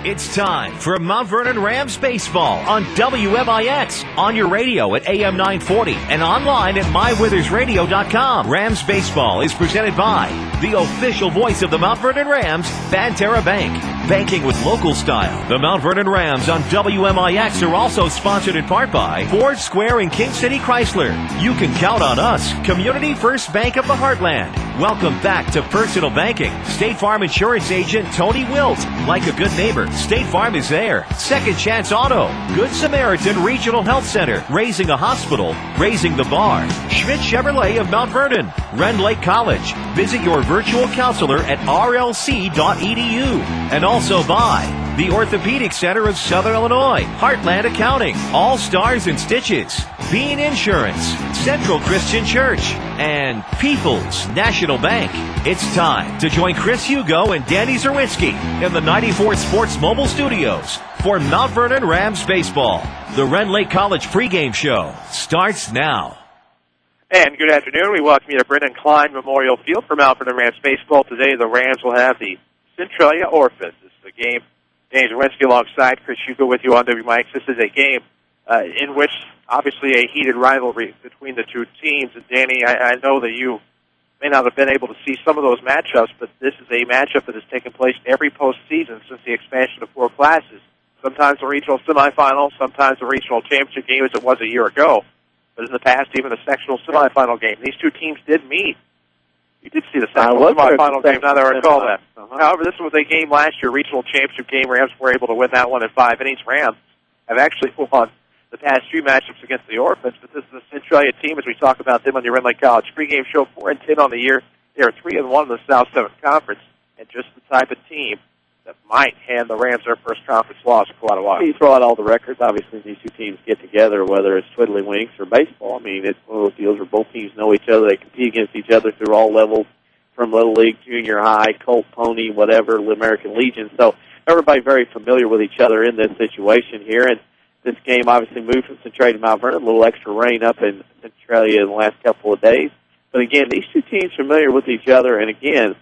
It's time for Mount Vernon Rams Baseball on WMIX, on your radio at AM 940 and online at mywithersradio.com. Rams Baseball is presented by the official voice of the Mount Vernon Rams, Banterra Bank. Banking with local style. The Mount Vernon Rams on WMIX are also sponsored in part by Ford Square and King City Chrysler. You can count on us, Community First Bank of the Heartland. Welcome back to Personal Banking. State Farm Insurance Agent Tony Wilt. Like a good neighbor, State Farm is there. Second Chance Auto. Good Samaritan Regional Health Center. Raising a hospital. Raising the bar. Schmidt Chevrolet of Mount Vernon. Rend Lake College. Visit your virtual counselor at rlc.edu. And also by the Orthopedic Center of Southern Illinois, Heartland Accounting, All Stars and Stitches, Bean Insurance, Central Christian Church, and People's National Bank. It's time to join Chris Hugo and Danny Czerwinski in the 94 Sports Mobile Studios for Mount Vernon Rams Baseball. The Rend Lake College pregame show starts now. And good afternoon. We welcome you to Brendan Klein Memorial Field for Mount Vernon Rams Baseball. Today the Rams will have the Centralia Orphans. This is a game. Danny Czerwinski alongside Chris Hugo with you on WMIX. This is a game in which, obviously, a heated rivalry between the two teams. And, Danny, I know that you may not have been able to see some of those matchups, but this is a matchup that has taken place every postseason since the expansion of 4 classes. Sometimes the regional semifinal, sometimes the regional championship game as it was a year ago. But in the past, even the sectional semifinal game. These two teams did meet. You did see the sectional semifinal game, now that I recall that. However, this was a game last year, regional championship game. Rams were able to win that one in 5 innings. Rams have actually won the past 3 matchups against the Orphans, but this is the Centralia team as we talk about them on the Rend Lake College pregame show. 4-10 on the year. They are 3-1 in the South 7th Conference, and just the type of team that might hand the Rams their first conference loss in quite a while. You throw out all the records, obviously these two teams get together, whether it's Twiddlywinks or baseball. I mean, it's one of those deals where both teams know each other. They compete against each other through all levels, from Little League, Junior High, Colt Pony, whatever, American Legion. So everybody very familiar with each other in this situation here. And this game obviously moved from Centralia to Mount Vernon. A little extra rain up in Centralia in the last couple of days. But again, these two teams familiar with each other. And again,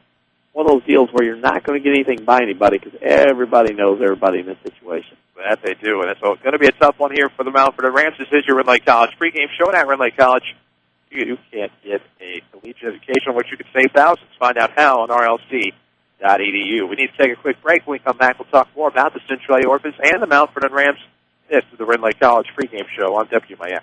one of those deals where you're not going to get anything by anybody because everybody knows everybody in this situation. That they do. And so it's going to be a tough one here for the Mount Vernon Rams. This is your Rend Lake College pregame show at Rend Lake College. You can't get a collegiate education on which you can save thousands. Find out how on rlc.edu. We need to take a quick break. When we come back, we'll talk more about the Centralia Orphans and the Mount Vernon Rams. This is the Rend Lake College pregame show on WMIX.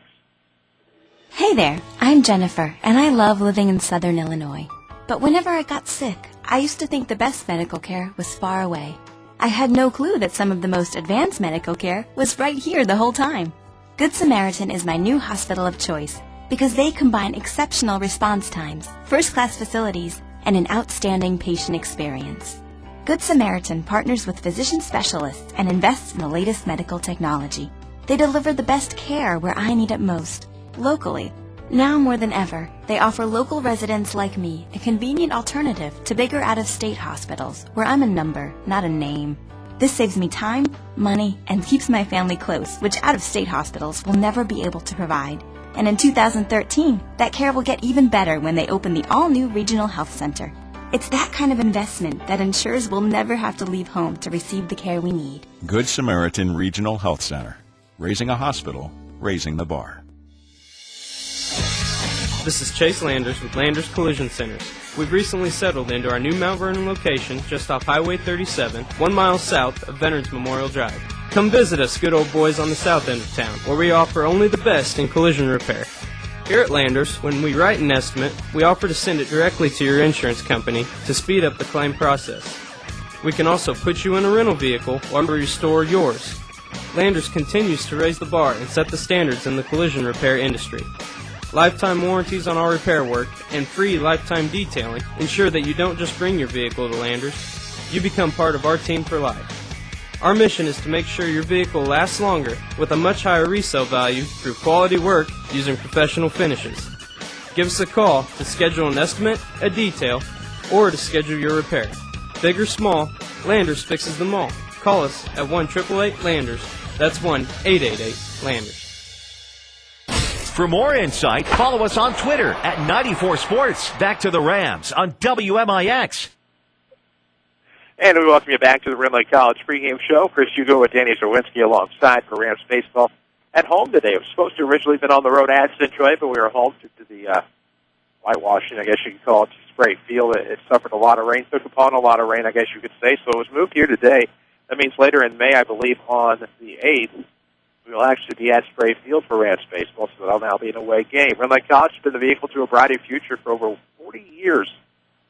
Hey there, I'm Jennifer, and I love living in Southern Illinois. But whenever I got sick, I used to think the best medical care was far away. I had no clue that some of the most advanced medical care was right here the whole time. Good Samaritan is my new hospital of choice because they combine exceptional response times, first-class facilities, and an outstanding patient experience. Good Samaritan partners with physician specialists and invests in the latest medical technology. They deliver the best care where I need it most, locally. Now more than ever, they offer local residents like me a convenient alternative to bigger out-of-state hospitals where I'm a number, not a name. This saves me time, money, and keeps my family close, which out-of-state hospitals will never be able to provide. And in 2013, that care will get even better when they open the all-new Regional Health Center. It's that kind of investment that ensures we'll never have to leave home to receive the care we need. Good Samaritan Regional Health Center. Raising a hospital, raising the bar. This is Chase Landers with Landers Collision Centers. We've recently settled into our new Mount Vernon location just off Highway 37, 1 mile south of Veterans Memorial Drive. Come visit us good old boys on the south end of town, where we offer only the best in collision repair. Here at Landers, when we write an estimate, we offer to send it directly to your insurance company to speed up the claim process. We can also put you in a rental vehicle while we restore yours. Landers continues to raise the bar and set the standards in the collision repair industry. Lifetime warranties on our repair work and free lifetime detailing ensure that you don't just bring your vehicle to Landers, you become part of our team for life. Our mission is to make sure your vehicle lasts longer with a much higher resale value through quality work using professional finishes. Give us a call to schedule an estimate, a detail, or to schedule your repair. Big or small, Landers fixes them all. Call us at 1-888-LANDERS. That's 1-888-LANDERS. For more insight, follow us on Twitter at 94 Sports. Back to the Rams on WMIX. And we welcome you back to the Ridley College pregame show. Chris Hugo with Danny Czerwinski alongside for Rams Baseball at home today. It was supposed to originally been on the road at Centralia, but we were home due to the whitewashing, I guess you could call it, spray field. It suffered a lot of rain, took upon a lot of rain, I guess you could say. So it was moved here today. That means later in May, I believe, on the 8th, we will actually be at Spray Field for Rams Baseball, so that'll now be an away game. Ridley College has been the vehicle to a brighter future for over 40 years.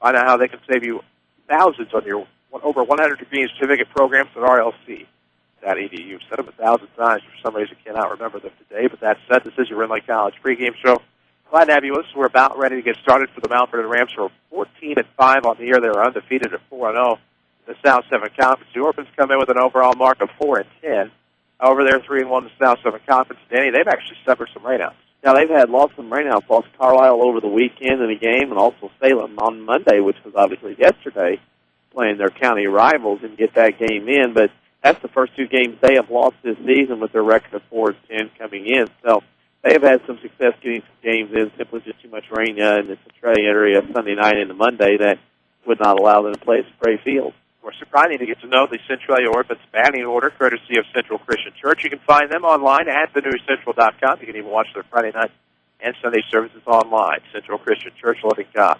Find out how they can save you thousands on your over 100 degree certificate programs at RLC.edu. Said them 1,000 times. For some reason, cannot remember them today. But that said, this is your Ridley College pregame show. Glad to have you with us. We're about ready to get started for the Mount Vernon Rams. We're 14-5 on the year. They were undefeated at 4-0. The South 7 Conference. The Orphans come in with an overall mark of 4-10. However, they're 3-1 in the South 7 Conference. Danny, they've actually suffered some rainouts. Now, they've had lots of rainouts. Lost Carlisle over the weekend in a game, and also Salem on Monday, which was obviously yesterday, playing their county rivals and get that game in. But that's the first two games they have lost this season with their record of 4-10 coming in. So they have had some success getting some games in. Simply just too much rain in the Centralia area Sunday night into Monday that would not allow them to play at Spray Field. We're surprising to get to know the Centralia Orphans batting order, courtesy of Central Christian Church. You can find them online at thenewscentral.com. You can even watch their Friday night and Sunday services online. Central Christian Church, loving God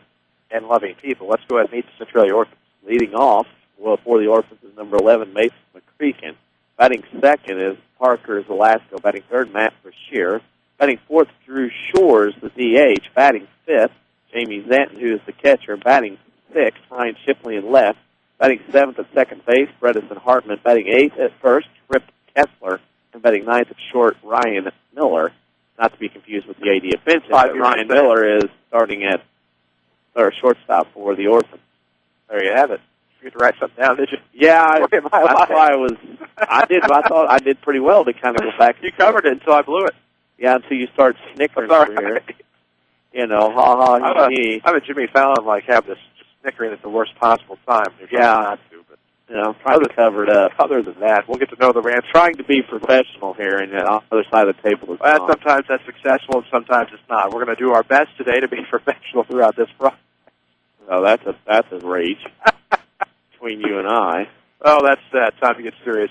and loving people. Let's go ahead and meet the Centralia Orphans. Leading off, well, for the Orphans is number 11, Mason McCreakin. Batting second is Parker Zelasco. Batting third, Matt Brashear. Batting fourth, Drew Shores, the DH. Batting fifth, Jamie Zanton, who is the catcher. Batting sixth, Ryan Shipley in left. Batting seventh at second base, Bredesen Hartman. Batting eighth at first, Rip Kessler. And batting ninth at short, Ryan Miller. Not to be confused with the AD offensive. Ryan Miller is starting at shortstop for the Orphans. There you have it. You had to write something down, did you? Yeah, that's why I thought I did pretty well to kind of go back. You covered it until I blew it. Yeah, until you start snickering over here. You know, I'm a Jimmy Fallon, have this snickering at the worst possible time. Yeah. Not to, but, trying to cover it up. Other than that, we'll get to know the Rams. Trying to be professional here, and on the other side of the table is not. Sometimes that's successful, and sometimes it's not. We're going to do our best today to be professional throughout this process. Oh, that's a rage between you and I. Oh, that's time to get serious.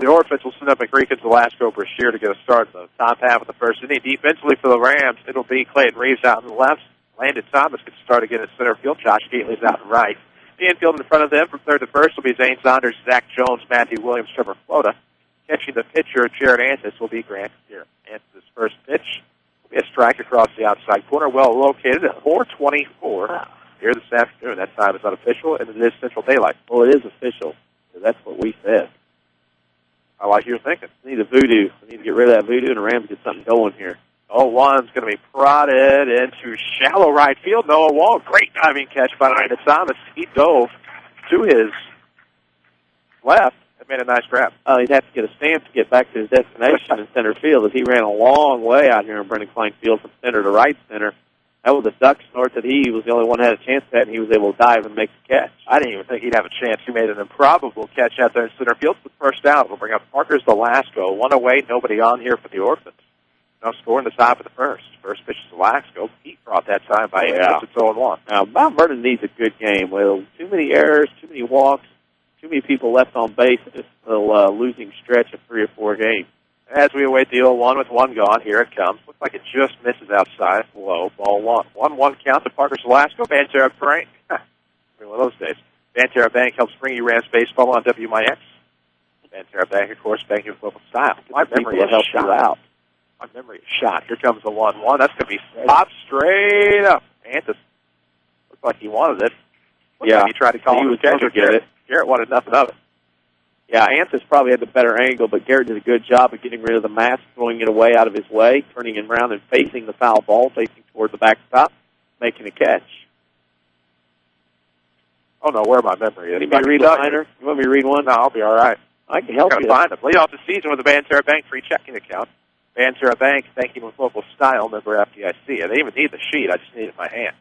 The Orphans will send up McCreakin, Zelasco, Brashear to get a start in the top half of the first inning. Defensively for the Rams, it'll be Clayton Reeves out in the left. Landon Thomas gets started again at center field. Josh Gately's out in right. The infield in front of them from third to first will be Zane Saunders, Zach Jones, Matthew Williams, Trevor Flota. Catching the pitcher, Jared Antis, will be Grant here. Antis' first pitch will be a strike across the outside corner, well located at 4:24. Wow. Here this afternoon. That time is unofficial, and it is Central Daylight. Well, it is official. So that's what we said. I like your thinking. We need a voodoo. We need to get rid of that voodoo, and the Rams get something going here. 0-1's going to be prodded into shallow right field. Noah Wall, great diving catch by Landon Thomas. He dove to his left and made a nice grab. He'd have to get a stamp to get back to his destination in center field, as he ran a long way out here in Brendan Klein Field from center to right center. That was a duck snort that he was the only one who had a chance at, and he was able to dive and make the catch. I didn't even think he'd have a chance. He made an improbable catch out there in center field for the first out. We'll bring up Parker Zelasco. One away, nobody on here for the Orphans. No score in the top of the first. First pitch is Zelasco. Pete brought that time by it's 0-1. Now, Mount Vernon needs a good game. Well, too many errors, too many walks, too many people left on base. It's a losing stretch of 3 or 4 games. As we await the 0-1 with one gone, here it comes. Looks like it just misses outside. Low, ball 1. 1-1 count to Parker Zelasco. Banterra Bank. One of those days. Banterra Bank helps bring you Rams baseball on WMIX. Banterra Bank, of course, banking with local style. My memory is shot. My memory is shot. Here comes the 1-1. That's going to be popped straight up. Antis looked like he wanted it. Like he tried to call him. Garrett wanted nothing of it. Yeah, Anthony probably had the better angle, but Garrett did a good job of getting rid of the mask, throwing it away out of his way, turning it around and facing the foul ball, facing toward the backstop, making a catch. Oh, no, where my memory is. You want me to read one? No, I'll be all right. I can help you. Find them. Lead off the season with the Banterra Bank free checking account. Banterra Bank, thanking with local style, member FDIC. I didn't even need the sheet. I just needed my hand.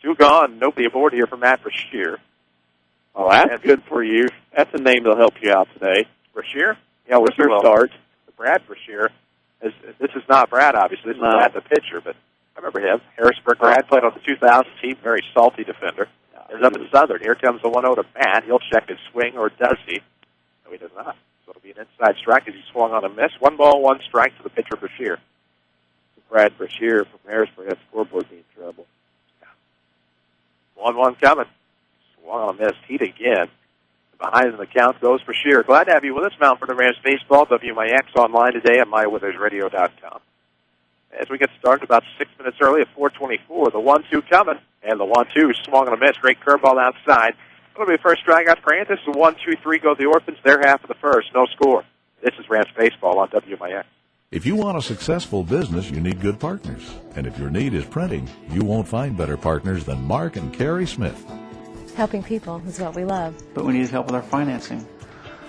2 gone. Nobody aboard here for Matt Brashear. Oh, that's good for you. That's a name that'll help you out today. Brashear? Yeah, with your start. Brad Brashear. This is not Brad, obviously. This is Brad the pitcher, but I remember him. Harrisburg grad, played on the 2000 team, very salty defender. is up at Southern. Here comes the 1-0 to Matt. He'll check his swing, or does he? No, he does not. So it'll be an inside strike as he swung on a miss. 1-1 to the pitcher, Brashear. Brad Brashear from Harrisburg, that scoreboard be in trouble. 1-1 coming. Swung on a miss. Heat again. Behind in the count goes Brashear. Glad to have you with us, Mount Vernon Rams Baseball, WMIX online today at mywithersradio.com. As we get started about 6 minutes early at 4:24, the 1-2 coming. And the 1-2 swung on a miss. Great curveball outside. It'll be the first strikeout for Anthony. The 1-2-3 go the Orphans. Their half of the first. No score. This is Rams Baseball on WMIX. If you want a successful business, you need good partners. And if your need is printing, you won't find better partners than Mark and Carrie Smith. Helping people is what we love. But we need help with our financing.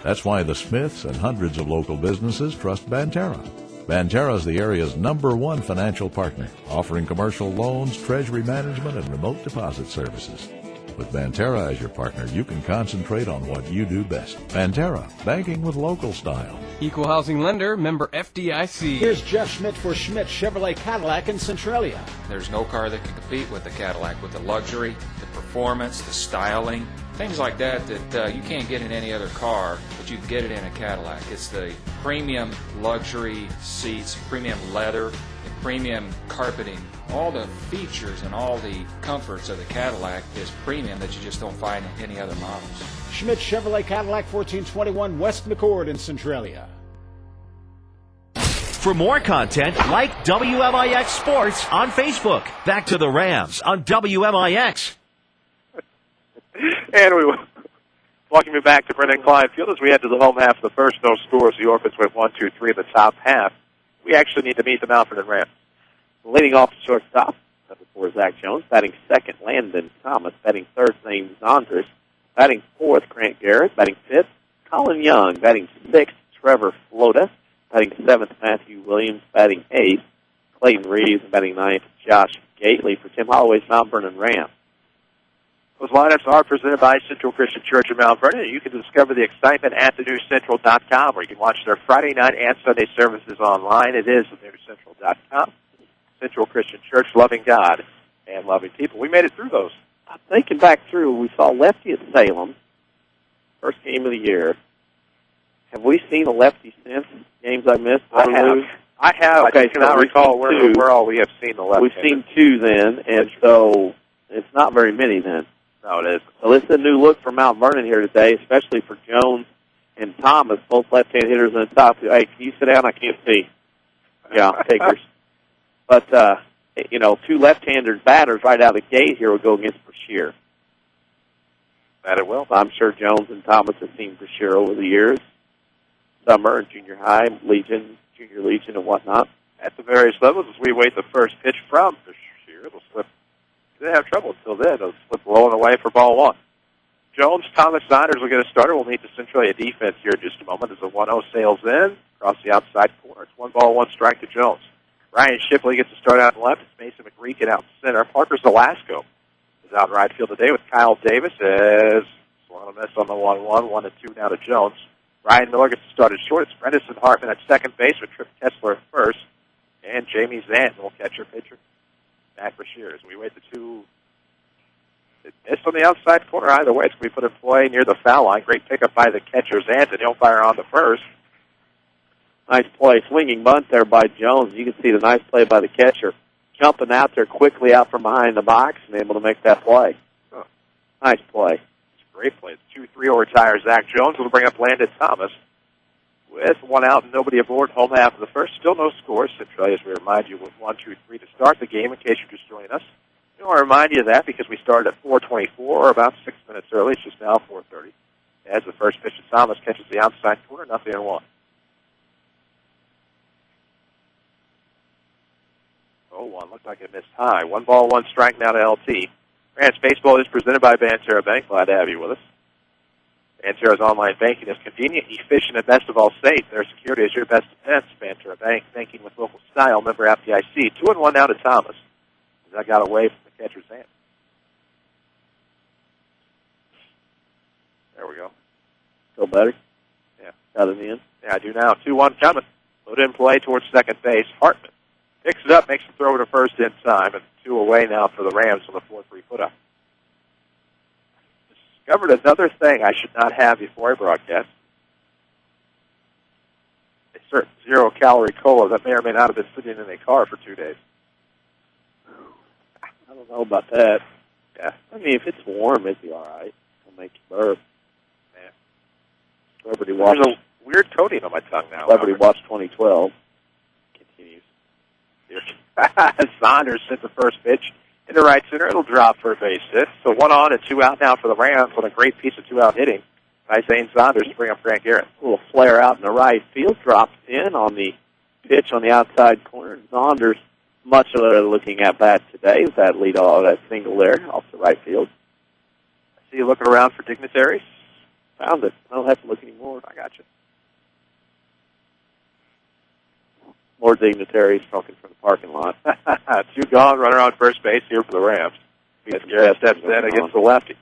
That's why the Smiths and hundreds of local businesses trust Banterra. Banterra is the area's #1 financial partner, offering commercial loans, treasury management, and remote deposit services. With Banterra as your partner, you can concentrate on what you do best. Banterra, banking with local style. Equal housing lender, member FDIC. Here's Jeff Schmidt for Schmidt Chevrolet Cadillac in Centralia. There's no car that can compete with the Cadillac, with the luxury, the performance, the styling, things like that you can't get in any other car, but you can get it in a Cadillac. It's the premium luxury seats, premium leather, and premium carpeting. All the features and all the comforts of the Cadillac is premium that you just don't find in any other models. Schmidt Chevrolet Cadillac, 1421 West McCord in Centralia. For more content, like WMIX Sports on Facebook. Back to the Rams on WMIX. And we welcome you back to Brendan Klein Field as we head to the home half of the first. No scores. The Orphans went 1-2-3 in the top half. We actually need to meet the Mount Vernon Rams. Leading off the shortstop, number 4, Zach Jones. Batting second, Landon Thomas. Batting third, James Andres. Batting fourth, Grant Garrett. Batting fifth, Colin Young. Batting sixth, Trevor Flota. Batting seventh, Matthew Williams. Batting eighth, Clayton Reeves. And batting ninth, Josh Gately for Tim Holloway's Mount Vernon Rams. Those lineups are presented by Central Christian Church in Mount Vernon. You can discover the excitement at thenewscentral.com, where you can watch their Friday night and Sunday services online. It is thenewscentral.com. Central Christian Church, loving God and loving people. We made it through those. I'm thinking back through, we saw lefty at Salem, first game of the year. Have we seen a lefty since games I missed? I have. Okay, I cannot recall where all we have seen the lefty. We've seen 2 then, and so it's not very many then. No, it is. So this is a new look for Mount Vernon here today, especially for Jones and Thomas, both left-hand hitters in the top. Hey, can you sit down? I can't see. Yeah, takers. But, 2 left-handed batters right out of the gate here will go against Brashear. That it will. I'm sure Jones and Thomas have seen Brashear over the years. Summer and junior high, Legion, junior Legion, and whatnot. At the various levels, as we wait the first pitch from Brashear, it'll slip. They didn't have trouble until then. It'll slip rolling away for ball 1. Jones, Thomas, Saunders will get a starter. We'll meet the Centralia defense here in just a moment as the 1-0 sails in across the outside corner. It's 1-1 strike to Jones. Ryan Shipley gets to start out left. It's Mason McGreekin out in center. Parker Zelasco is out in right field today with Kyle Davis as swung on a miss on the 1-1. 1-2 now to Jones. Ryan Miller gets to start at short. It's Bredesen Hartman at second base with Trip Kessler at first. And Jamie Zant will catcher pitcher. Matt Brashear as we wait the 2. It missed on the outside corner. Either way, it's going to be put in play near the foul line. Great pickup by the catcher Zant, and he'll fire on the first. Nice play. Swinging bunt there by Jones. You can see the nice play by the catcher. Jumping out there quickly out from behind the box and able to make that play. Oh. Nice play. It's a great play. It's 2-3 retires Zach Jones. Will bring up Landon Thomas. With 1 out and nobody aboard, home half of the first. Still no scores. Centralia, as we remind you, with 1-2-3 to start the game in case you're just joining us. We want to remind you of that because we started at 4:24, or about 6 minutes early. It's just now 4:30. As the first pitch to Thomas catches the outside corner, 0-1. 0-1. Looked like it missed high. 1-1 strike now to LT. Rams Baseball is presented by Banterra Bank. Glad to have you with us. Banterra's online banking is convenient, efficient, and best of all states. Their security is your best defense. Banterra Bank, banking with local style. Member FDIC. 2-1 now to Thomas. That got away from the catcher's hand. There we go. Feel better? Yeah. Got it in? Yeah, I do now. 2-1 coming. Load in play towards second base. Hartman picks it up, makes him throw to first in time, and 2 away now for the Rams on the 4-3 put-up. Discovered another thing I should not have before I broadcast. A certain zero-calorie cola that may or may not have been sitting in a car for 2 days. I don't know about that. Yeah. I mean, if it's warm, it'd be all right. It'll make you burp. Man. Celebrity Watch. There's a weird coating on my tongue now. Celebrity Watch 2012 continues. Saunders sent the first pitch into right center. It'll drop for a base hit. So 1 on and 2 out now for the Rams on a great piece of 2-out hitting by Zane Saunders to bring up Grant Garrett. A little flare out in the right field, drops in on the pitch on the outside corner. Saunders, much of it looking at bat today, is that lead off, that single there off the right field. I see you looking around for dignitaries. Found it. I don't have to look anymore. I got you. More dignitaries talking from the parking lot. 2 gone, runner on first base here for the Rams. Garrett steps in against the lefty.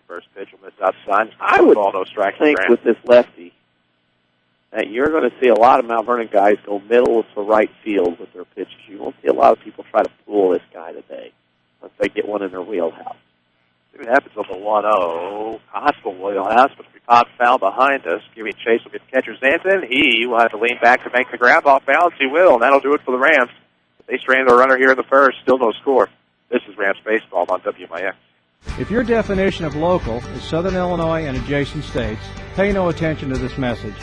First pitch will miss outside. I would no strike think with this lefty that you're going to see a lot of Mount Vernon guys go middle to right field with their pitches. You won't see a lot of people try to fool this guy today once they get one in their wheelhouse. See what happens on the 1-0. Hostile wheelhouse, but if we pop foul behind us, giving chase will get catcher Zanton. He will have to lean back to make the grab off balance. He will, and that'll do it for the Rams. They stranded a runner here in the first. Still no score. This is Rams Baseball on WMIX. If your definition of local is Southern Illinois and adjacent states, pay no attention to this message.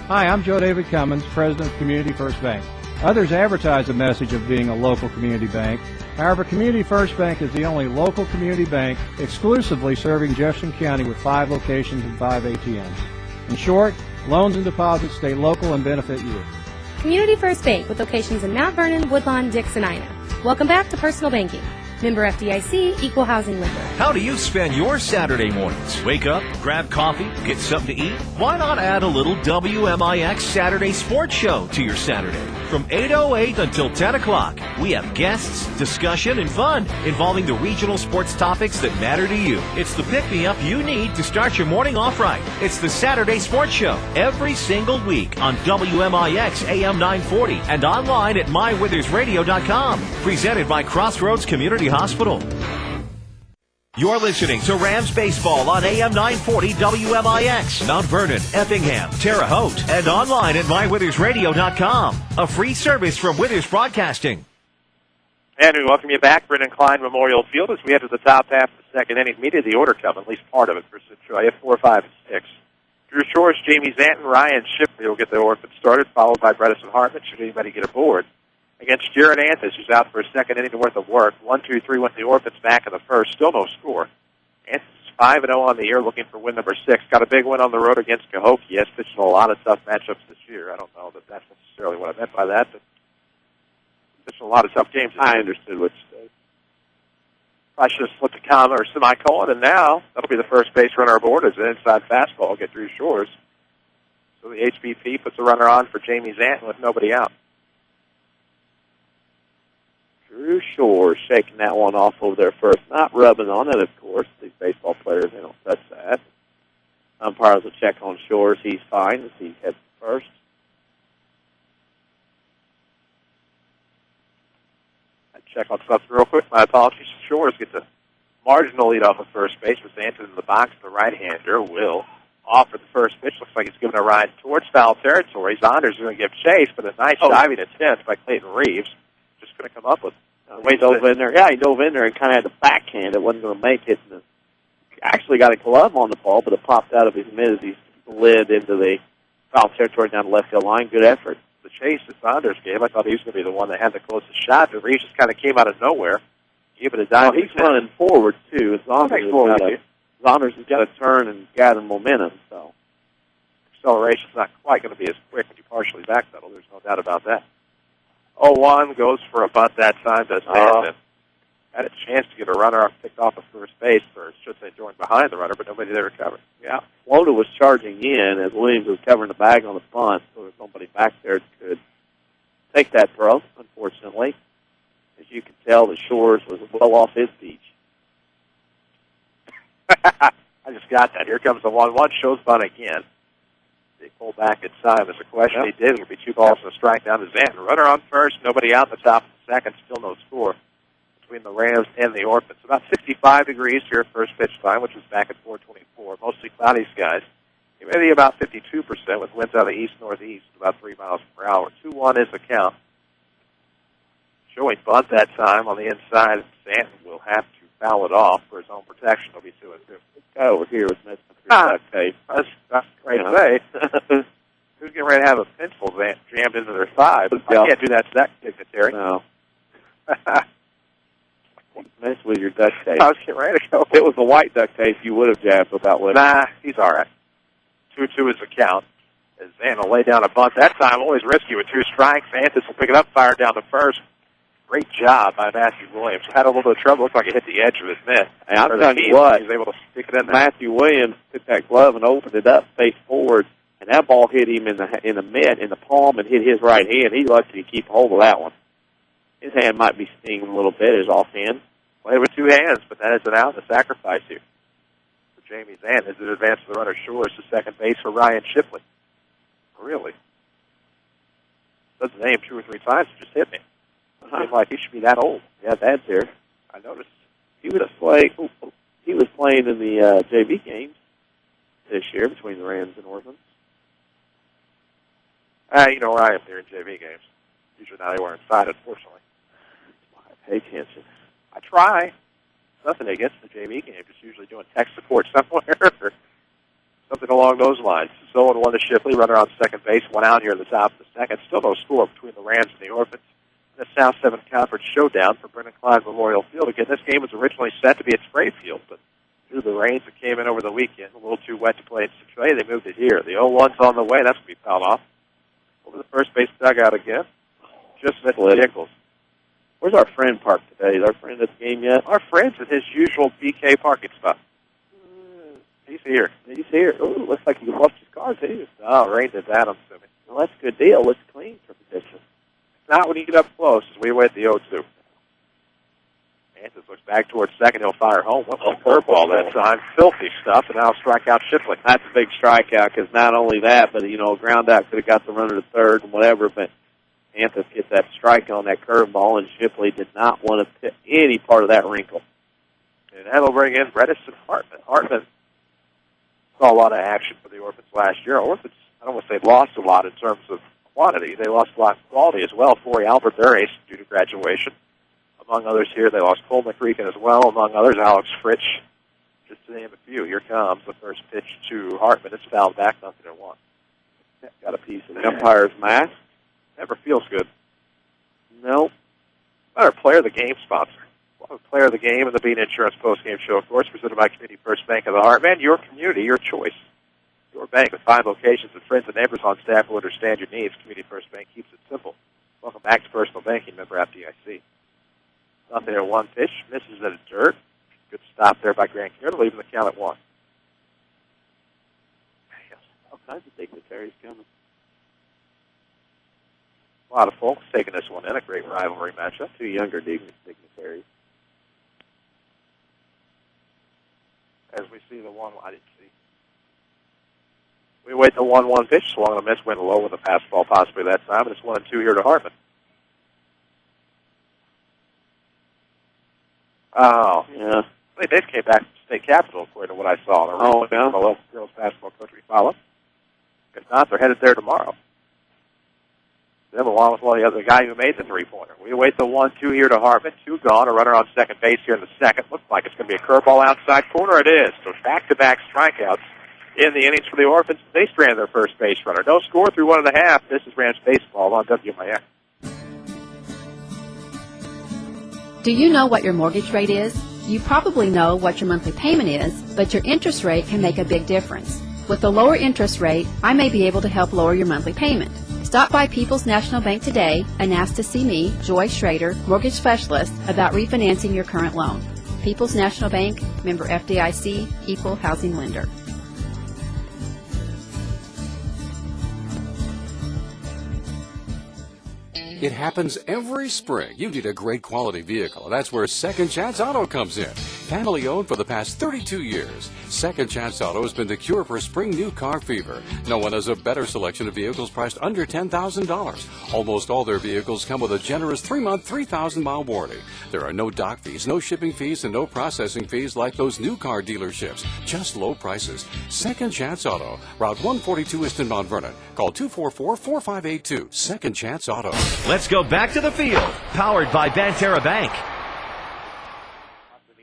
Hi, I'm Joe David Cummins, President of Community First Bank. Others advertise the message of being a local community bank. However, Community First Bank is the only local community bank exclusively serving Jefferson County with 5 locations and 5 ATMs. In short, loans and deposits stay local and benefit you. Community First Bank with locations in Mount Vernon, Woodlawn, Dix, and Ina. Welcome back to Personal Banking. Member FDIC, Equal Housing Lender. How do you spend your Saturday mornings? Wake up, grab coffee, get something to eat? Why not add a little WMIX Saturday Sports Show to your Saturday? From 8:08 until 10 o'clock, we have guests, discussion, and fun involving the regional sports topics that matter to you. It's the pick-me-up you need to start your morning off right. It's the Saturday Sports Show every single week on WMIX AM 940 and online at mywithersradio.com. Presented by Crossroads Community Hospital. You're listening to Rams Baseball on AM 940 WMIX, Mount Vernon, Effingham, Terre Haute, and online at mywithersradio.com. A free service from Withers Broadcasting. And we welcome you back, Brendan Klein Memorial Field, as we head to the top half of the second inning. Media the order coming, at least part of it for Centralia, 4, 5, and 6. Drew Shores, Jamie Zanton, Ryan Shipley will get the Orphans started, followed by Bredesen Hartman, should anybody get aboard. Against Jared Anthony, who's out for a second inning worth of work. 1-2-3 went the Orphans back in the first. Still no score. Anthony's 5-0 on the year, looking for win number 6. Got a big win on the road against Cahokia. He has pitched in a lot of tough matchups this year. I don't know that that's necessarily what I meant by that, but pitched in a lot of tough games. I understood what you said. I should have slipped a comma or semicolon, and now that'll be the first base runner aboard as an inside fastball. Get Drew Shores. So the HBP puts a runner on for Jamie Zanton with nobody out. Drew Shores shaking that one off over there first. Not rubbing on it, of course. These baseball players, they don't touch that. Umpires will check on Shores. He's fine as he heads first. I check on something real quick. My apologies. Shores gets a marginal lead off of first base with Zanton in the box. The right-hander will offer the first pitch. Looks like he's giving a ride towards foul territory. Saunders is going to give chase, but a nice diving attempt by Clayton Reeves. Just going to come up with he dove in there. Yeah, he dove in there and kind of had the backhand. It wasn't going to make it. And actually got a glove on the ball, but it popped out of his mitt as he slid into the foul territory down the left field line. Good effort. The chase that Saunders gave, I thought he was going to be the one that had the closest shot, but Reeves just kind of came out of nowhere. Gave it a dive. He's running forward, too. Saunders has got to turn and gather momentum. So acceleration's not quite going to be as quick when you partially backpedal. There's no doubt about that. 0-1 goes for a bunt that time to Zanton. Had a chance to get a runner picked off of first base, or should say joined behind the runner, but nobody there to cover. Yeah, Flota was charging in as Williams was covering the bag on the bunt, so there's nobody back there that could take that throw, unfortunately. As you can tell, the Shores was well off his beach. I just got that. Here comes the 1-1. Shows bunt again. They pull back at time. There's a question. He did. It'll be 2 balls and a strike down to Zanton. Runner on first. Nobody out in the top of the second. Still no score. between the Rams and the Orphans. About 65 degrees here at first pitch time, which is back at 424. Mostly cloudy skies. Humidity about 52% with winds out of the east-northeast, about 3 miles per hour. 2-1 is the count. Showing bunt that time on the inside. Stanton will have to foul it off for his own protection. He'll be 2-2. This guy over here was messing with your duct tape. That's great to say. Who's getting ready to have a pencil jammed into their thigh? I can't do that to that dignitary. No. Mess with your duct tape. I was getting ready to go. If it was the white duct tape, you would have jabbed about what? Nah, he's all right. 2-2 is the count. As Zan will lay down a bunt. That time, always risky with 2 strikes. Anthony will pick it up, fire down the first. Great job by Matthew Williams. Had a little bit of trouble. Looked like it hit the edge of his mitt. Hey, I'm telling you what. He was able to stick it in there. Matthew Williams took that glove and opened it up face forward, and that ball hit him in the mitt, in the palm, and hit his right hand. He's lucky to keep hold of that one. His hand might be stinging a little bit, his offhand. Played with 2 hands, but that is an out and a sacrifice here. For Jamie Zan, as it advances to the runner shores to second base for Ryan Shipley. Really? Said the name 2 or 3 times, it just hit me. Seems like he should be that old. Yeah, Dad's here. I noticed. He was playing in the JV games this year between the Rams and Orphans. You know where I am there in JV games. Usually not anywhere inside, unfortunately. Pay attention. I try. Nothing against the JV game. Just usually doing tech support somewhere or something along those lines. So 0-1 to Shipley. Runner on second base. 1 out here in the top of the second. Still no score between the Rams and the Orphans. The South 7 Conference showdown for Brendan Klein Memorial Field. Again, this game was originally set to be at Sprayfield, but due to the rains that came in over the weekend, a little too wet to play in Centralia, they moved it here. The 0-1's on the way. That's going to be fouled off. Over the first base dugout again. Just missed the Nichols. Where's our friend parked today? Is our friend at the game yet? Our friend's at his usual BK parking spot. He's here. He's here. Ooh, looks like he washed his car, too. Oh, rain did that, I'm assuming. Well, that's a good deal. Looks clean for position. Not when you get up close, as we wait the 0-2. Anthony looks back towards second. He'll fire home. Went with a curveball that time. Filthy stuff, and now strike out Shipley. That's a big strikeout, because not only that, but, ground out could have got the runner to third and whatever, but Anthony gets that strike on that curveball, and Shipley did not want to pit any part of that wrinkle. And that'll bring in Bredesen Hartman. Hartman saw a lot of action for the Orphans last year. Orphans, I don't want to say lost a lot in terms of quantity. They lost a lot of quality as well. Corey Albert, their ace, due to graduation. Among others here, they lost Cole McCreekin as well. Among others, Alex Fritsch, just to name a few. Here comes the first pitch to Hartman. It's fouled back, 0-1. Got a piece of the umpire's mask. Never feels good. Nope. Better player of the game sponsor. Player of the game and the Bean Insurance postgame show, of course, presented by Community First Bank of the Heartland. Your community, your choice. Your bank with 5 locations and friends and neighbors on staff who understand your needs. Community First Bank keeps it simple. Welcome back to Personal Banking, member FDIC. 0-1 pitch, misses at a dirt. Good stop there by Grant Kier to leave the count at 1. All kinds of dignitaries coming. A lot of folks taking this one in. A great rivalry matchup. 2 younger dignitaries. As we see the 1, I didn't see. We wait the 1-1 pitch. Swung and a miss, went low with a fastball possibly that time, and it's 1-2 here to Hartman. Oh, yeah. They just came back from state capitol, according to what I saw. Oh, yeah. The local girls basketball coach we follow. If not, they're headed there tomorrow. Them along with the guy who made the 3-pointer. We await the 1-2 here to Hartman. 2 gone. A runner on second base here in the second. Looks like it's going to be a curveball outside corner. It is. So back-to-back strikeouts in the innings for the Orphans. They stranded their first base runner. No score through 1.5. This is Rams Baseball on WMIX. Do you know what your mortgage rate is? You probably know what your monthly payment is, but your interest rate can make a big difference. With a lower interest rate, I may be able to help lower your monthly payment. Stop by People's National Bank today and ask to see me, Joy Schrader, mortgage specialist, about refinancing your current loan. People's National Bank, member FDIC, equal housing lender. It happens every spring. You need a great quality vehicle. That's where Second Chance Auto comes in. Family owned for the past 32 years. Second Chance Auto has been the cure for spring new car fever. No one has a better selection of vehicles priced under $10,000. Almost all their vehicles come with a generous 3-month, 3,000-mile warranty. There are no dock fees, no shipping fees, and no processing fees like those new car dealerships. Just low prices. Second Chance Auto, Route 142 East in Mount Vernon. Call 244-4582. Second Chance Auto. Let's go back to the field. Powered by Banterra Bank.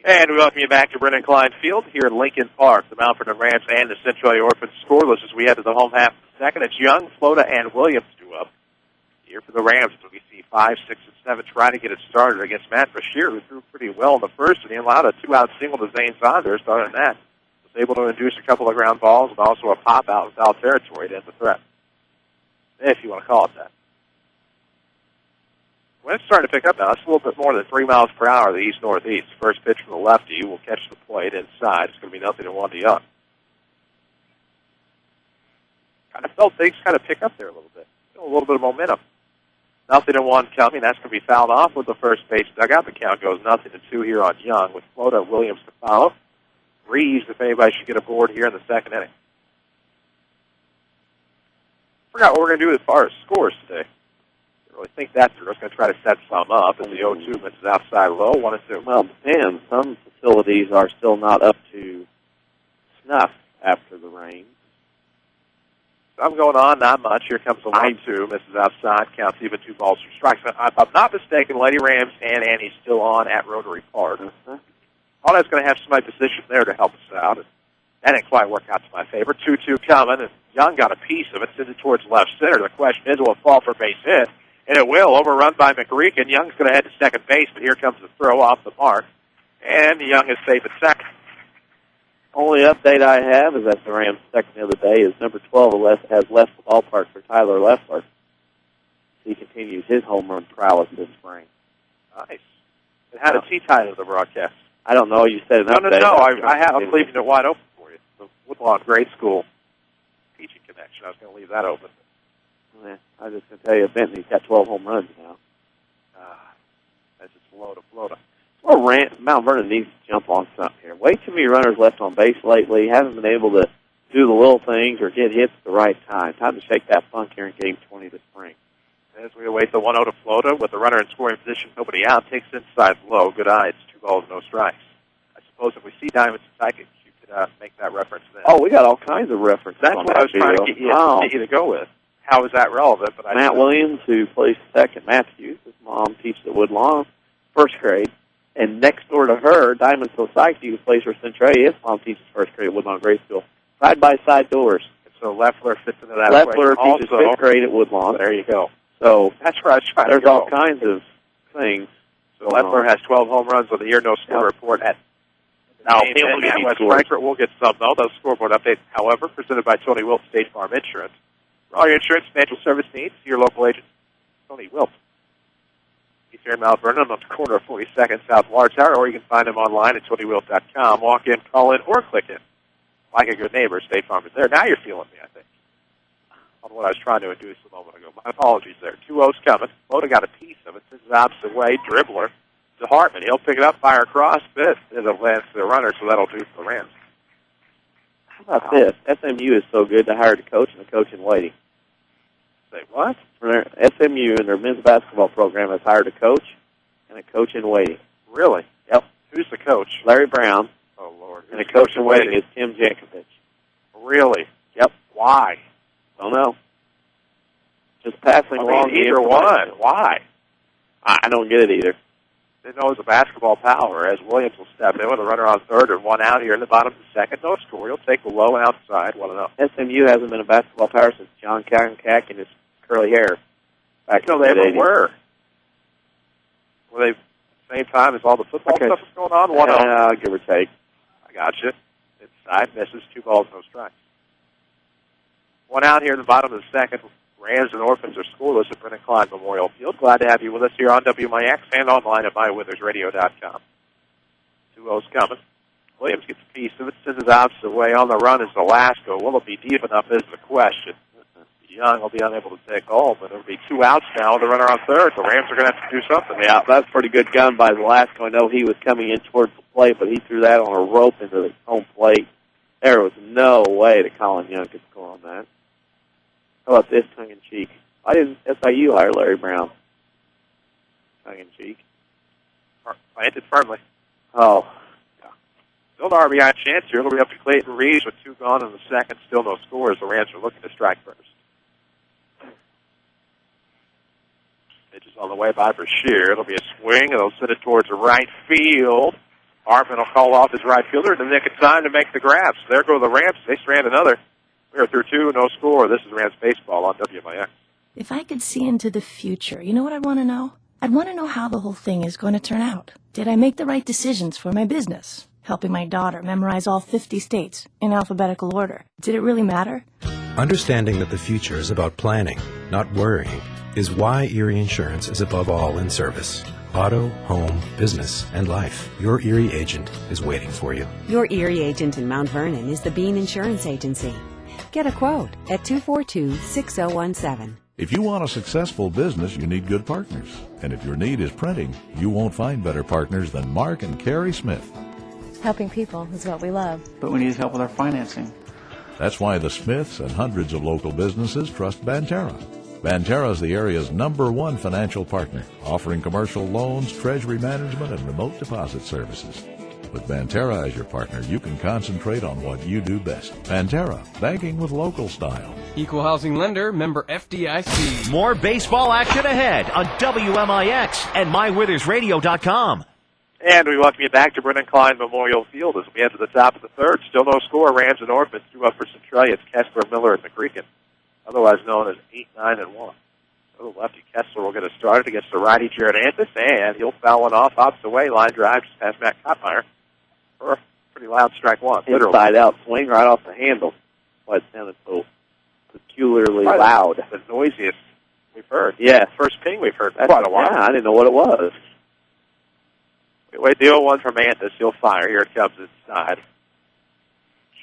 And we welcome you back to Brennan Klein Field here in Lincoln Park. The Mount Vernon Rams and the Centralia Orphans scoreless as we head to the home half of the second. It's Young, Flota, and Williams due up. Here for the Rams, we see 5, 6, and 7 trying to get it started against Matt Bashir, who threw pretty well in the first, and he allowed a 2-out single to Zane Saunders. Other than that, was able to induce a couple of ground balls and also a pop-out in foul territory to end the threat, if you want to call it that. When it's starting to pick up now, it's a little bit more than 3 miles per hour, the east-northeast. First pitch from the lefty will catch the plate inside. It's going to be 0-1 to Young. Kind of felt things kind of pick up there a little bit. A little bit of momentum. 0-1 coming. That's going to be fouled off with the first base dugout. The count goes 0-2 here on Young with Flota, Williams to follow. Reeves, if anybody should get aboard here in the second inning. Forgot what we're going to do as far as scores today. Really think that they're just going to try to set some up as the 0-2 misses outside low, 1-2. Well, it depends. Some facilities are still not up to snuff after the rain. Some going on, not much. Here comes the 1-2, misses outside, counts even 2 balls for strikes. If I'm not mistaken, Lady Rams and Annie's still on at Rotary Park. All that's going to have somebody positioned there to help us out. And that didn't quite work out to my favor. 2-2 coming, and Young got a piece of it, sends it towards left center. The question is, will it fall for base hit? And it will, overrun by McReek, and Young's going to head to second base, but here comes the throw off the mark, and Young is safe at second. Only update I have is that the Rams' second the other day is number 12 has left the ballpark for Tyler Leffler. He continues his home run prowess this spring. Nice. And how did he tie into the broadcast? I don't know. You said an update. No. I'm leaving it wide open for you. The Woodlawn Grade School teaching connection. I was going to leave that open. I was just going to tell you, Bentley's got 12 home runs now. That's just Flota. Well, Mount Vernon needs to jump on something here. Way too many runners left on base lately. Haven't been able to do the little things or get hits at the right time. Time to shake that funk here in Game 20 this spring. As we await the 1-0 to Flota with the runner in scoring position, nobody out, takes inside low. Good eye. It's 2 balls, no strikes. I suppose if we see Diamonds and Psychics, you could make that reference then. Oh, we got all kinds of references. That's what I was trying to get you to go with. How is that relevant? But Matt Williams, who plays second, Matthews, his mom teaches at Woodlawn, first grade. And next door to her, Diamond Society, who plays for Centralia, his mom teaches first grade at Woodlawn Grade School. Side-by-side doors. And so Leffler fits into that. Leffler teaches fifth grade at Woodlawn. There you go. So that's where I was trying there's to go. all kinds of things. So Leffler has 12 home runs on the year, no score report at now. West Frankfurt will get some, though. Those scoreboard updates, however, presented by Tony Wilt, State Farm Insurance. For all your insurance financial service needs, see your local agent, Tony Wilt. He's here in Mount Vernon on the corner of 42nd South Water Tower, or you can find him online at TonyWilt.com. Walk in, call in, or click in. Like a good neighbor, State Farm is there. Now you're feeling me, I think, on what I was trying to induce a moment ago. My apologies there. 2-0's coming. Flota got a piece of it. This is opposite way. Dribbler to Hartman. He'll pick it up, fire across. This is a lance to the runner, so that'll do for the Rams. How about this? SMU is so good to hire the coach and the coach in waiting. Say what? SMU and their men's basketball program has hired a coach and a coach in waiting. Really? Yep. Who's the coach? Larry Brown. Oh, Lord. And the coach in waiting is Tim Jankovic. Really? Yep. Why? Don't know. Just passing along either one. Why? I don't get it either. They know it's a basketball power as Williams will step in with a runner on third and 1 out here in the bottom of the second. No score. He'll take the low outside. 1-0. SMU hasn't been a basketball power since John Kankak and his curly hair. Back in the 80s. Were they at the same time as all the football stuff was going on? 1-0. Give or take. I got you. Inside, misses, 2 balls, no strikes. 1 out here in the bottom of the second. Rams and Orphans are scoreless at Brennan Klein Memorial Field. Glad to have you with us here on WMIX and online at mywithersradio.com. 2-0's coming. Williams gets a piece of it, sends it out the way on the run is Velasco. Will it be deep enough is the question. Young will be unable to take home, but it'll be 2 outs now with the runner on third. The Rams are going to have to do something. Yeah, that's a pretty good gun by Velasco. I know he was coming in towards the plate, but he threw that on a rope into the home plate. There was no way that Colin Young could score on that. How about this tongue-in-cheek? Why didn't SIU hire Larry Brown? Tongue-in-cheek. Planted firmly. Oh. Yeah. Still an RBI chance here. It'll be up to Clayton Reeves with 2 gone in the second. Still no scores. The Rams are looking to strike first. Pitch is on the way by Brashear. It'll be a swing, and they'll send it towards right field. Hartman will call off his right fielder in the nick of time to make the grab. So there go the Rams. They strand another. We are through 2, no score. This is Rams Baseball on WMIX. If I could see into the future, you know what I'd want to know? I'd want to know how the whole thing is going to turn out. Did I make the right decisions for my business? Helping my daughter memorize all 50 states in alphabetical order. Did it really matter? Understanding that the future is about planning, not worrying, is why Erie Insurance is above all in service. Auto, home, business, and life. Your Erie agent is waiting for you. Your Erie agent in Mount Vernon is the Bean Insurance Agency. Get a quote at 242-6017. If you want a successful business, you need good partners. And if your need is printing, you won't find better partners than Mark and Carrie Smith. Helping people is what we love. But we need help with our financing. That's why the Smiths and hundreds of local businesses trust Banterra. Banterra is the area's #1 financial partner, offering commercial loans, treasury management, and remote deposit services. With Banterra as your partner, you can concentrate on what you do best. Banterra, banking with local style. Equal housing lender, member FDIC. More baseball action ahead on WMIX and MyWithersRadio.com. And we welcome you back to Brennan Klein Memorial Field as we head to the top of the third. Still no score. Rams and Orphans 2 up for Centralia. It's Kessler, Miller, and McCreakin, otherwise known as 8, 9, and 1. So the lefty Kessler will get it started against the righty Jared Antis, and he'll foul one off opposite way. Line drive just past Matt Kottmeyer for a pretty loud strike one. Inside out swing right off the handle. Why it sounded so peculiarly loud. The noisiest we've heard. Yeah. First ping we've heard. That's been a while. Yeah, I didn't know what it was. Wait, the 0-1 from Antis. He'll fire. Here it comes inside.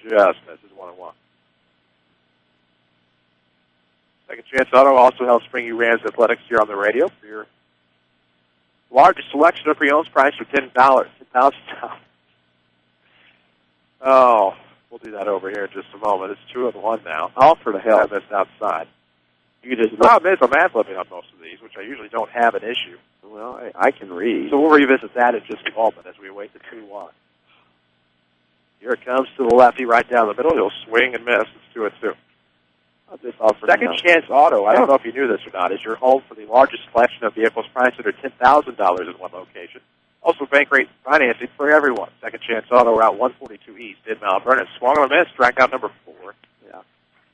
Just misses 1-1. Second Chance Auto also helps bring you Rams Athletics here on the radio for your largest selection of pre-owns priced for $10,000. Oh, we'll do that over here in just a moment. It's 2-1 now. Offer to help. That's outside. You just the problem is I'm ad-libbing on most of these, which I usually don't have an issue. Well, I can read. So we'll revisit that in just a moment as we await the 2-1. Here it comes to the lefty right down the middle. He'll swing and miss. It's 2-2. Second Chance Auto, I don't know if you knew this or not, is your home for the largest selection of vehicles priced under $10,000 in one location. Also bank rate financing for everyone. Second Chance Auto, Route 142 East in Mount Vernon. Swung on a miss, strikeout number 4. Yeah.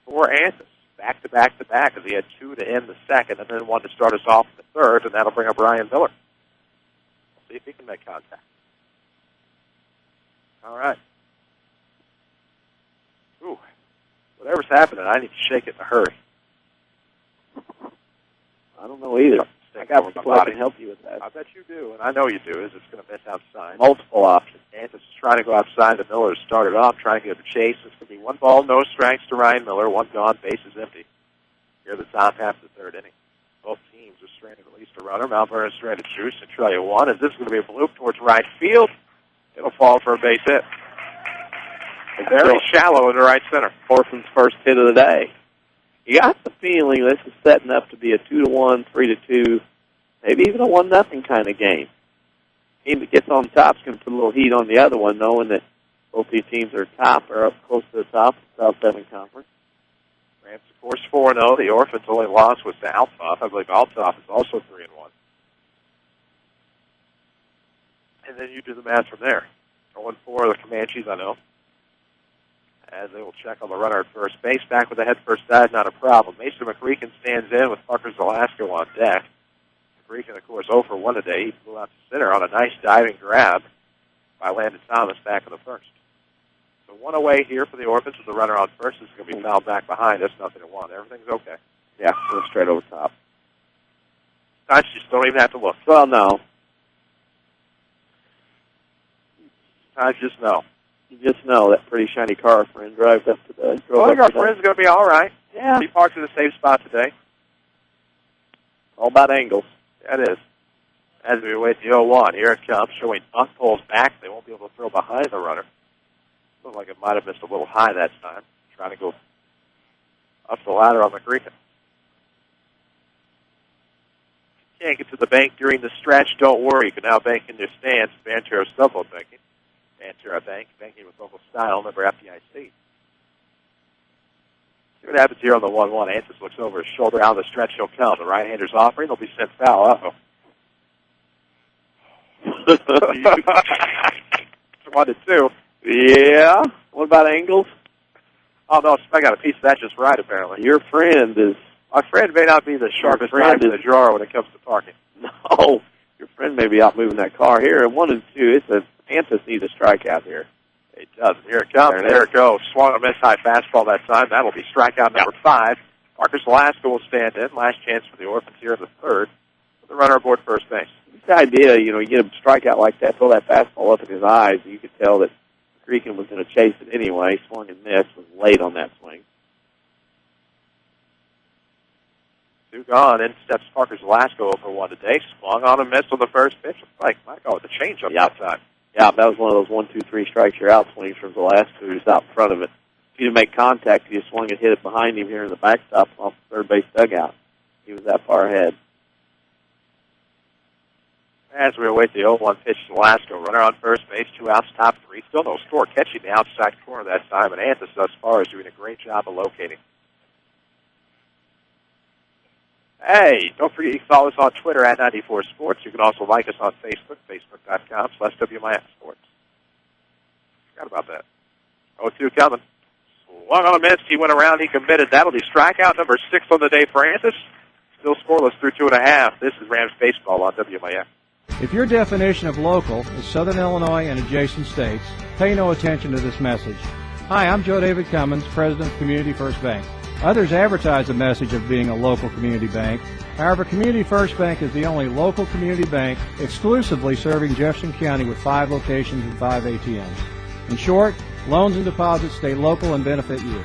For Antis. Back-to-back-to-back as he had 2 to end the second and then 1 to start us off in the third, and that'll bring up Ryan Miller. We'll see if he can make contact. All right. Ooh. Whatever's happening, I need to shake it in a hurry. I don't know either. I got people that can help you with that. I bet you do, and I know you do, is it's going to miss outside. Multiple options. Antis is trying to go outside. The Miller started off trying to get a chase. It's going to be 1 ball, no strikes to Ryan Miller. 1 gone, bases empty. Here the top half of the third inning. Both teams are stranded at least a runner. Mount Vernon stranded 2. Centralia 1. As this is going to be a bloop towards right field, it'll fall for a base hit. Very shallow into right center. Orphan's first hit of the day. You got the feeling this is setting up to be a 2-1, 3-2, maybe even a 1-0 kind of game. Team that gets on top is going to put a little heat on the other one, knowing that both these teams are top or up close to the top of the South 7 Conference. Rams, of course, 4-0. The Orphans' only loss was to Althoff. I believe Althoff is also 3-1. And then you do the math from there. 0-4 the Comanches, I know. As they will check on the runner at first base. Back with the head first dive, not a problem. Mason McCreakin stands in with Parker Zelasco on deck. McCreakin, of course, 0 for 1 today. He flew out to center on a nice diving grab by Landon Thomas back in the first. So 1 away here for the Orphans with the runner on first. This is going to be fouled back behind us. 0-1. Everything's okay. Yeah, go straight over top. Sometimes you just don't even have to look. Well, no. Sometimes you just know. You just know that pretty shiny car friend drives up to the... I think our friend's going to be all right. Yeah. He parks in a safe spot today. All about angles. That is. As we await the 0-1, here it comes, showing bunt pulls back. They won't be able to throw behind the runner. Looked like it might have missed a little high that time. Trying to go up the ladder on the green. Can't get to the bank during the stretch, don't worry. You can now bank in your stands. Bantero's double banking. Bantera Bank, banking with local style, member FDIC. See what happens here on the 1-1. Antis looks over his shoulder. Out of the stretch, he'll come. The right-hander's offering. They'll be sent foul. Uh-oh. 1-2. Yeah. What about angles? Oh, no, I got a piece of that just right, apparently. Your friend is... My friend may not be the sharpest knife in the drawer when it comes to parking. No. Your friend may be out moving that car here. At 1-2, it's a... Antis needs a strikeout here. It does. Here it comes. There it goes. Swung a miss-high fastball that time. That'll be strikeout number 5. Marcus Velasco will stand in. Last chance for the Orphans here in the third. The runner aboard first base. The idea, you get a strikeout like that, throw that fastball up in his eyes, you could tell that Creakin was going to chase it anyway. Swung and missed. Was late on that swing. 2 gone. In steps Marcus Velasco over 1 today. Swung on a miss on the first pitch. Like, my God, the changeup outside. Yeah, that was one of those 1-2-3 strikes you're out swings from Velasco, just out in front of it. If you didn't make contact, he just swung and hit it behind him here in the backstop off the third base dugout. He was that far ahead. As we await the 0-1 pitch to Velasco, runner on first base, 2 outs, top 3. Still no score, catching the outside corner that time, and Antis thus far is doing a great job of locating. Hey, don't forget you can follow us on Twitter at 94 Sports. You can also like us on Facebook, facebook.com/WMIX Sports. Forgot about that. 0-2 coming. Swung on a miss. He went around. He committed. That'll be strikeout number 6 on the day for Antis. Still scoreless through 2.5. This is Rams Baseball on WMIX. If your definition of local is Southern Illinois and adjacent states, pay no attention to this message. Hi, I'm Joe David Cummins, President of Community First Bank. Others advertise the message of being a local community bank. However, Community First Bank is the only local community bank exclusively serving Jefferson County with 5 locations and 5 ATMs. In short, loans and deposits stay local and benefit you.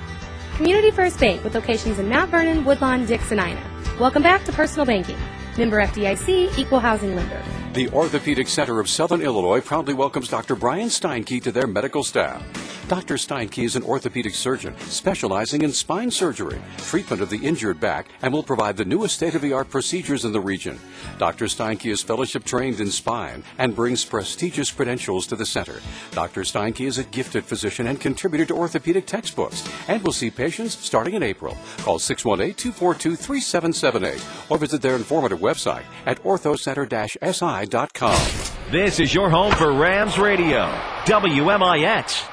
Community First Bank with locations in Mount Vernon, Woodlawn, Dix, and Ina. Welcome back to Personal Banking. Member FDIC, Equal Housing Lender. The Orthopedic Center of Southern Illinois proudly welcomes Dr. Brian Steinke to their medical staff. Dr. Steinke is an orthopedic surgeon specializing in spine surgery, treatment of the injured back, and will provide the newest state-of-the-art procedures in the region. Dr. Steinke is fellowship trained in spine and brings prestigious credentials to the center. Dr. Steinke is a gifted physician and contributor to orthopedic textbooks and will see patients starting in April. Call 618-242-3778 or visit their informative website at orthocenter-si.com. This is your home for Rams Radio, WMIX.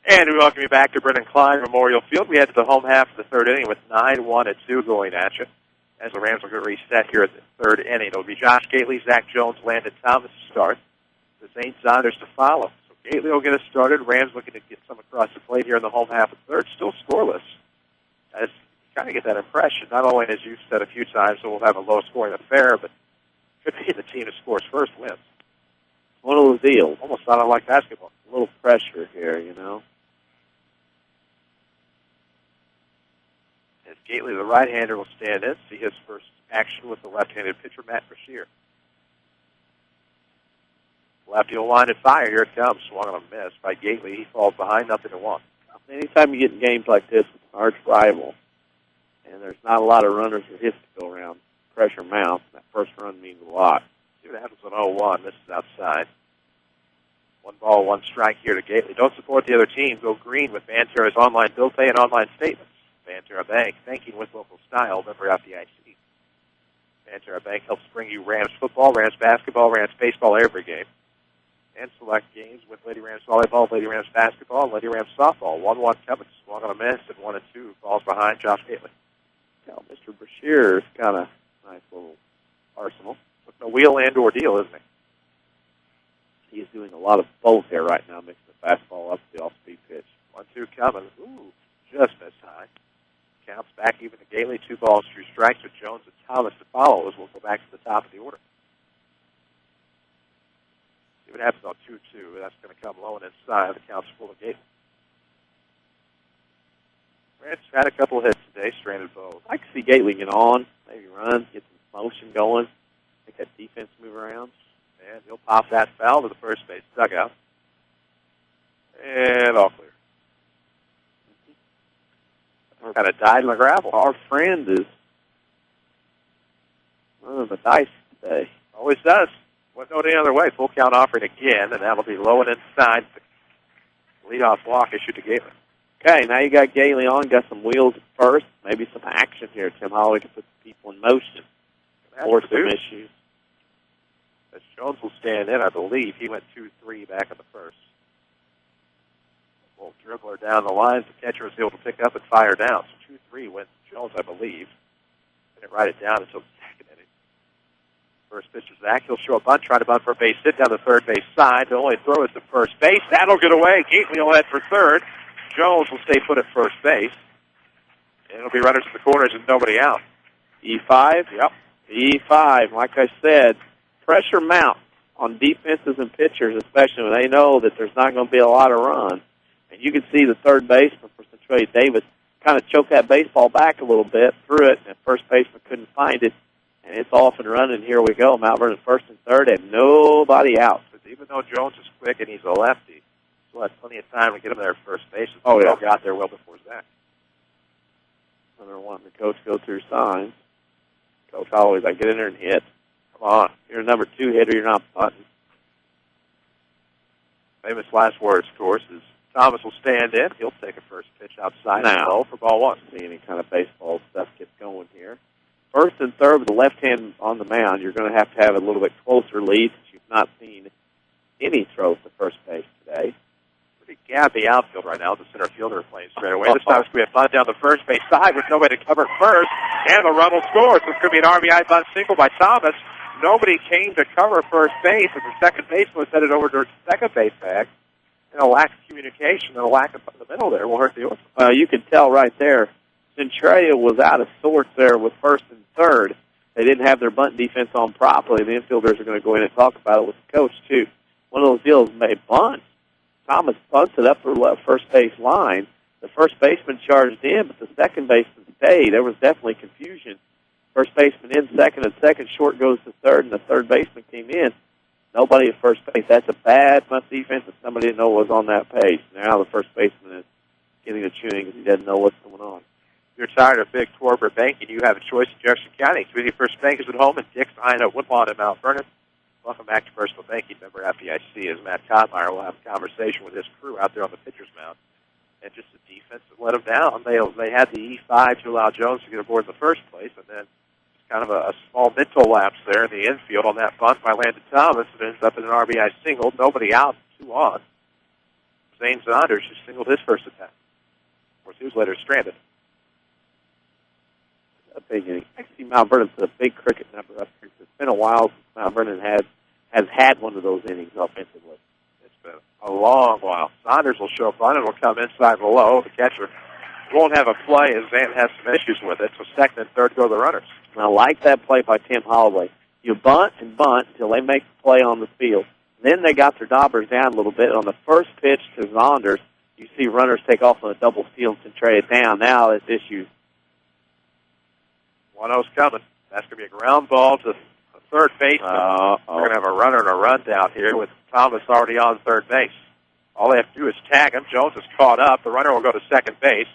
And we welcome you back to Brennan Klein Memorial Field. We head to the home half of the third inning with 9-1-2 going at you. As the Rams will get reset here at the third inning, it'll be Josh Gately, Zach Jones, Landon Thomas to start. The St. Saunders to follow. So Gately will get us started. Rams looking to get some across the plate here in the home half of the third. Still scoreless. As you kind of get that impression, not only, as you've said a few times, so we'll have a low-scoring affair, but could be the team that scores first wins. One of those deals. Almost not unlike basketball. A little pressure here, As Gately, the right-hander, will stand in, see his first action with the left-handed pitcher, Matt Brashear. Lefty will line and fire. Here it comes. Swung on a miss by Gately. He falls behind, 0-1. Anytime you get in games like this with an arch rival, and there's not a lot of runners or hits to go around, pressure mounts. That first run means a lot. See what happens on 0-1. This is outside. 1 ball, 1 strike here to Gately. Don't support the other team. Go green with Bantera's online bill pay and online statements. Bantera Bank, banking with local style, member FDIC. Bantera Bank helps bring you Rams football, Rams basketball, Rams baseball every game. And select games with Lady Rams volleyball, Lady Rams basketball, and Lady Rams softball. 1-1 coming. Swung on a miss, and 1-2 falls behind Josh Gately. Now, Mr. Brashear's kind of nice little arsenal. With no wheel and or deal, isn't he? He's doing a lot of both here right now, mixing the fastball up to the off-speed pitch. 1-2 coming. Ooh, just missed high. Counts back even to Gately. 2 balls, 2 strikes with Jones and Thomas to follow as we'll go back to the top of the order. See what it happens on 2-2. That's going to come low and inside. The count's full of Gately. Rams had a couple of hits today, stranded both. I can see Gately get on, maybe run, get some motion going, make that defense move around. And he'll pop that foul to the first base dugout. And all clear. Kind of died in the gravel. Our friend is running the dice today. Always does. Wouldn't know it any other way. Full count offering again, and that'll be low and inside. Leadoff walk issued to Gately. Okay, now you got Gately on, got some wheels at first, maybe some action here. Tim Holloway can put some people in motion. Or some issues. As Jones will stand in, I believe. He went 2-3 back in the first. Well, dribbler down the lines. The catcher was able to pick up and fire down. So 2-3 went Jones, I believe. Didn't write it down until the second inning. First pitch is Zach. He'll show a bunt, try to bunt for a base hit down the third base side. The only throw is to first base. That'll get away. Gately will head for third. Jones will stay put at first base. And it'll be runners in the corners and nobody out. E5? Yep. E5. Like I said, pressure mount on defenses and pitchers, especially when they know that there's not going to be a lot of runs. And you can see the third baseman for Centralia, Davis, kind of choke that baseball back a little bit, threw it, and the first baseman couldn't find it. And it's off and running. Here we go. Mount Vernon first and third, and nobody out. But even though Jones is quick and he's a lefty, still has plenty of time to get him there at first base. Oh, yeah. Got there well before Zach. They're wanting the coach to go through signs. Coach always, I get in there and hit. Come on. You're a number 2 hitter. You're not button. Famous last words, of course, is Thomas will stand in. He'll take a first pitch outside now for ball one. See any kind of baseball stuff get going here. First and third with the left hand on the mound, you're going to have a little bit closer lead since you've not seen any throws to first base today. Pretty gappy outfield right now. The center fielder playing straight away. This time we have bunt down the first base side with nobody to cover first, and the run will score. So it's going to be an RBI bunt single by Thomas. Nobody came to cover first base, and the second baseman was headed over to the second base bag. And a lack of communication and a lack of the middle there will hurt the Orphans. Well, you can tell right there, Centralia was out of sorts there with first and third. They didn't have their bunt defense on properly. The infielders are going to go in and talk about it with the coach, too. One of those deals made bunt. Thomas bunted up the left first base line. The first baseman charged in, but the second baseman stayed. There was definitely confusion. First baseman in second, and second short goes to third, and the third baseman came in. Nobody at first base. That's a bad bunt defense, and somebody didn't know what was on that page. Now the first baseman is getting a chewing because he doesn't know what's going on. If you're tired of big corporate banking, you have a choice in Jefferson County. Community First Bank is at home in Dix, Ina, Woodlawn, and Mount Vernon. Welcome back to Personal Banking. Member FDIC, as Matt Kottmeyer will have a conversation with his crew out there on the pitcher's mound. And just the defense that let them down. They had the E5 to allow Jones to get aboard in the first place, and then kind of a small mental lapse there in the infield on that bunt by Landon Thomas. It ends up in an RBI single. Nobody out, 2 on. Zane Saunders just singled his first attack. Of course, he was later stranded. A big inning. Actually, Mount Vernon's a big cricket number up here. It's been a while since Mount Vernon has had one of those innings offensively. It's been a long while. Saunders will show up on it. It'll come inside below. The catcher won't have a play as Zane has some issues with it. So second and third go the runners. And I like that play by Tim Holloway. You bunt and bunt until they make the play on the field. Then they got their daubers down a little bit. On the first pitch to Saunders, you see runners take off on a double steal and trade it down. Now it's issues. 1-0's coming. That's going to be a ground ball to third base. We're going to have a runner and a run down here with Thomas already on third base. All they have to do is tag him. Jones is caught up. The runner will go to second base.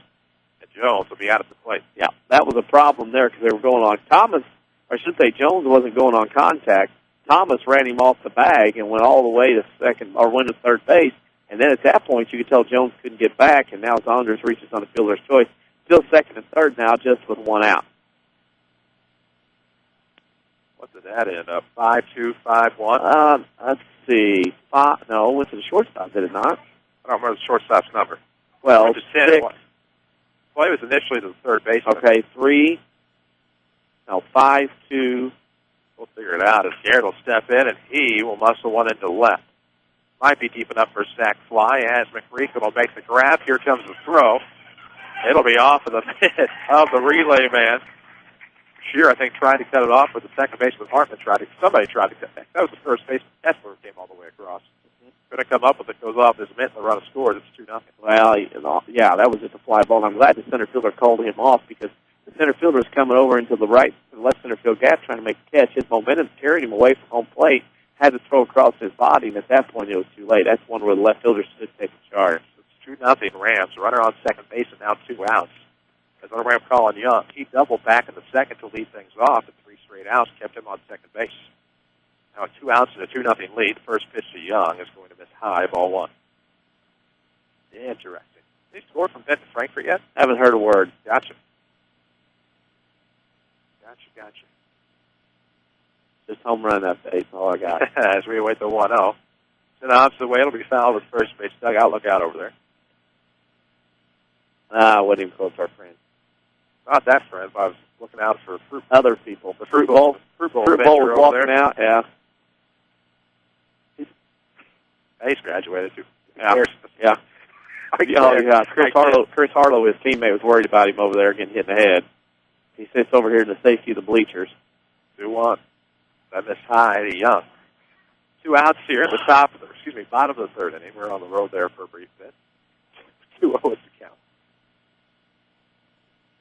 Jones will be out at the plate. Yeah, that was a problem there because they were going on. Thomas, or I should say Jones wasn't going on contact. Thomas ran him off the bag and went all the way to second, or went to third base. And then at that point, you could tell Jones couldn't get back, and now Saunders reaches on the fielder's choice. Still second and third now, just with 1 out. What did that end up? 5-2, 5-1? Let's see. No, it went to the shortstop, did it not? I don't remember the shortstop's number. Well, just 6. Play was initially to the third baseman. Okay, 5-2. We'll figure it out as Garrett will step in, and he will muscle one into left. Might be deep enough for a sac fly as McReek will make the grab. Here comes the throw. It'll be off of the mitt of the relay man. Shear, I think, tried to cut it off, but the second baseman Hartman somebody tried to cut back. That was the first baseman. That's where it came all the way across. Going to come up with it, goes off his mitt, and the runner scores. It's 2-0. Well, yeah, that was just a fly ball. And I'm glad the center fielder called him off because the center fielder was coming over into the left center field gap trying to make a catch. His momentum carried him away from home plate, had to throw across his body, and at that point it was too late. That's one where the left fielder should take a charge. It's 2-0 Rams. Runner on second base and now 2 outs. As the Ram Colin Young, he doubled back in the second to lead things off, and 3 straight outs kept him on second base. Now 2 outs and a 2-0 lead. First pitch to Young is going to miss high, ball 1. Interesting. Did he score from Benton Frankfurt yet? Haven't heard a word. Gotcha. Just home run that base, all I got. As we await the 1-0. It's an opposite way. It'll be fouled with first base dugout. Look out over there. I wouldn't even close our friend. Not that friend, but I was looking out for other people. The fruit bowl was walking out, yeah. He's graduated too. Yeah. Chris Harlow, his teammate, was worried about him over there getting hit in the head. He sits over here in the safety of the bleachers. 2-1. That missed high to Young. 2 outs here at the bottom of the third inning. We're on the road there for a brief bit. 2-0 is the count.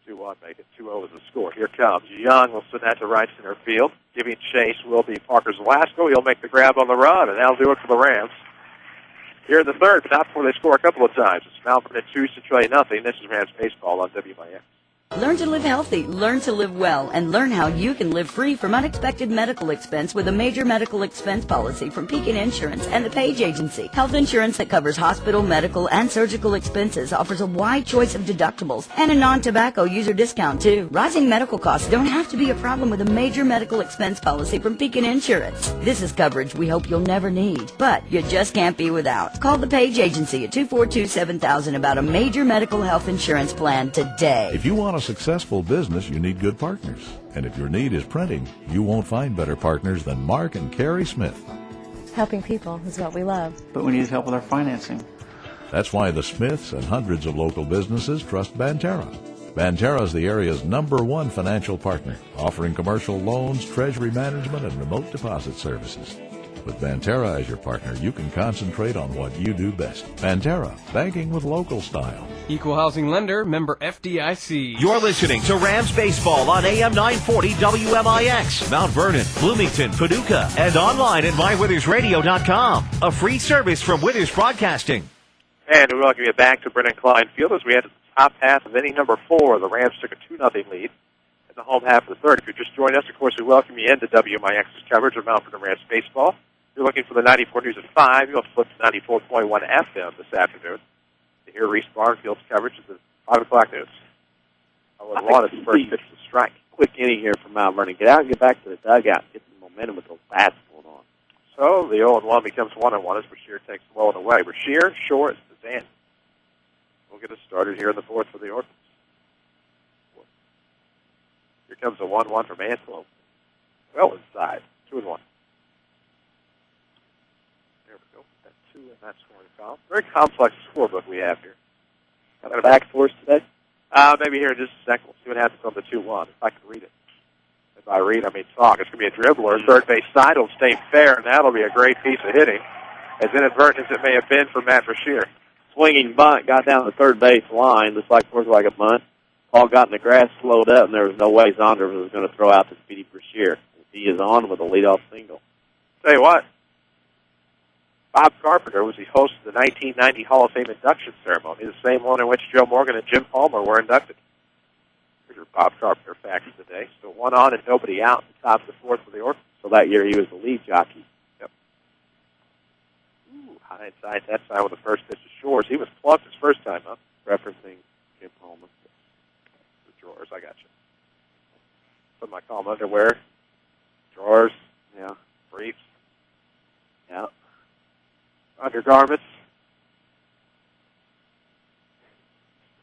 2-1, make it 2-0 is the score. Here comes Young. Will send that to right center field. Giving chase will be Parker Zalasko. He'll make the grab on the run, and that'll do it for the Rams. Here in the third, but not before they score a couple of times. It's Mount Vernon 2, Centralia 0. This is Rams Baseball on WMIX. Learn to live healthy, learn to live well, and learn how you can live free from unexpected medical expense with a major medical expense policy from Pekin Insurance and the Page Agency. Health insurance that covers hospital, medical, and surgical expenses offers a wide choice of deductibles and a non-tobacco user discount, too. Rising medical costs don't have to be a problem with a major medical expense policy from Pekin Insurance. This is coverage we hope you'll never need, but you just can't be without. Call the Page Agency at 242-7000 about a major medical health insurance plan today. If you want a successful business, you need good partners. And if your need is printing, you won't find better partners than Mark and Carrie Smith. Helping people is what we love. But we need help with our financing. That's why the Smiths and hundreds of local businesses trust Banterra. Banterra is the area's #1 financial partner, offering commercial loans, treasury management, and remote deposit services. With Banterra as your partner, you can concentrate on what you do best. Banterra, banking with local style. Equal housing lender, member FDIC. You're listening to Rams Baseball on AM 940 WMIX, Mount Vernon, Bloomington, Paducah, and online at mywithersradio.com. A free service from Withers Broadcasting. And we welcome you back to Brennan Klein Field as we head to the top half of inning number 4. The Rams took a 2-0 lead in the home half of the third. If you're just joining us, of course, we welcome you into WMIX's coverage of Mount Vernon Rams Baseball. If you're looking for the 94 News at 5, you'll flip to 94.1 FM this afternoon to hear Reese Barnfield's coverage of the 5 o'clock news. I would want his first pitch to strike. Quick inning here from Mount Vernon. Get out and get back to the dugout. Get some momentum with those bats going on. So the 0-1 becomes 1-1 as Brashear takes the ball away. Brashear, Short, Zan. We'll get us started here in the fourth for the Orphans. Here comes a 1-1 from Anselo. Well inside. 2-1. There we go. That's 2 and that's scoring foul. Very complex scorebook we have here. Got a back for us today? Maybe here in just a second. We'll see what happens on the 2-1, if I can read it. If I read, I mean talk. It's going to be a dribbler. Third base side will stay fair, and that'll be a great piece of hitting, as inadvertent as it may have been for Matt Brashear. Swinging bunt, got down the third base line, looks like a bunt. Ball got in the grass, slowed up, and there was no way Zonder was going to throw out to Speedy Brashear. He is on with a leadoff single. Tell you what, Bob Carpenter was the host of the 1990 Hall of Fame induction ceremony, the same one in which Joe Morgan and Jim Palmer were inducted. Here's your Bob Carpenter facts of the day. So 1 on and nobody out in the top of the fourth for the Orphans. So that year he was the lead jockey. Yep. Ooh, high inside that side with the first pitch to Shores. He was plucked his first time up. Referencing Jim Palmer. The drawers, I got you. Put my column underwear. Drawers. Yeah. Briefs. Yeah. Undergarments.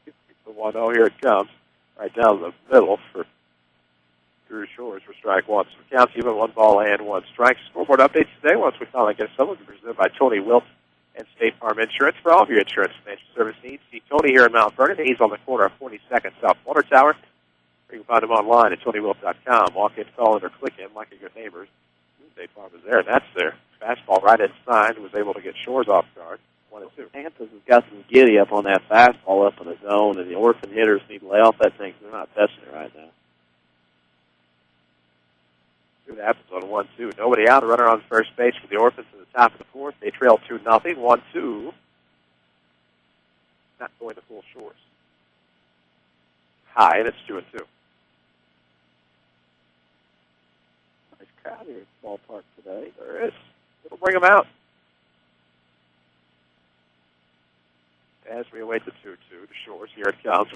The 1-0, here it comes. Right down the middle for Drew Shores for strike 1. So counts even 1 ball and 1 strike. Scoreboard updates today once we finally get some of them presented by Tony Wilt and State Farm Insurance. For all of your insurance financial service needs, see Tony here in Mount Vernon. He's on the corner of 42nd South Water Tower. Or you can find him online at TonyWilf.com. Walk in, call in, or click in like a good neighbors. State Farm is there, and that's there. Fastball right inside, was able to get Shores off guard. 1-2. Santos has got some giddy up on that fastball up in the zone, and the Orphan hitters need to lay off that thing because they're not touching it right now. See what happens on 1-2. Nobody out. A runner on first base for the Orphans in the top of the fourth. They trail 2-0. 1-2. Not going to full Shores. High, and it's 2-2. Nice crowd here at the ballpark today. There is. It'll bring them out. As we await the 2-2 to Shores, here it comes.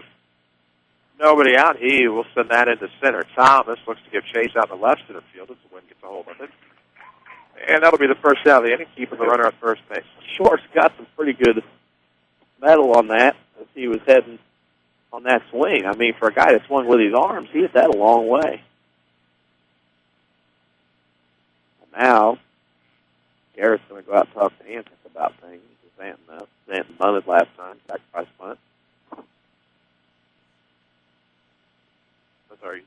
Nobody out. He will send that into center. Thomas looks to give chase out in the left center field as the wind gets a hold of it. And that'll be the first out of the inning, keeping the runner at first base. Shores got some pretty good metal on that as he was heading on that swing. I mean, for a guy that swung with his arms, he hit that a long way. Now, Garrett's going to go out and talk to Anthony about things. Zanton bunted last time, sacrifice bunt. Those are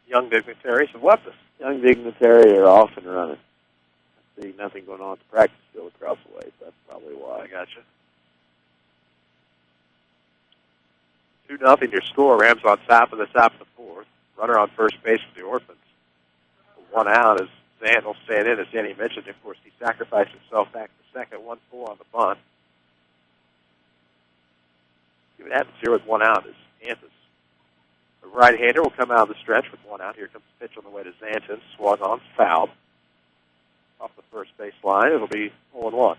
young dignitaries have left us. Young dignitaries are off and running. I see nothing going on at the practice field across the way, so that's probably why. I gotcha. 2-0 your score. Rams on top of the fourth. Runner on first base for the Orphans. 1 out as Zanton will stand in, as Danny mentioned. Of course, he sacrificed himself back to second, 1-4 on the bunt. See what happens here with 1 out is Anthony. The right-hander will come out of the stretch with 1 out. Here comes the pitch on the way to Zanton. Swung on, fouled. Off the first base line, it'll be 0-1.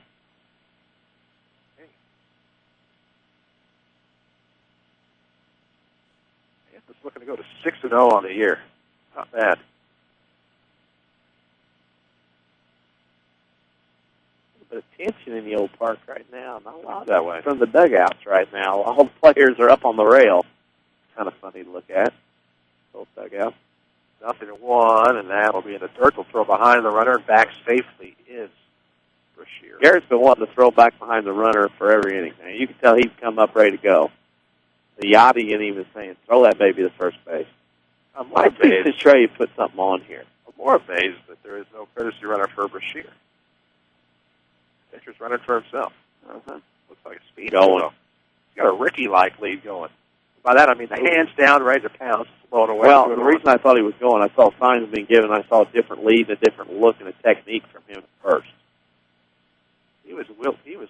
Anthony's looking to go to 6-0 on the year. Not bad. But attention in the old park right now. Not a lot that way. From the dugouts right now. All the players are up on the rail. Kind of funny to look at. Both dugouts. 0-1, and that'll be in the dirt. Will throw behind the runner, and back safely is Brashear. Garrett's been wanting to throw back behind the runner for every inning. Now, you can tell he's come up ready to go. The Yachty and he was saying, throw that baby to first base. I'm more amazed. Centralia put something on here. I'm more amazed that there is no courtesy runner for Brashear. Pitcher's running for himself. Looks like a speed going. He's got a Ricky-like lead going. By that, I mean the hands down, ready to pounce, blowing away. Well, the reason I thought he was going, I saw signs being given. I saw a different lead, a different look, and a technique from him at first. He was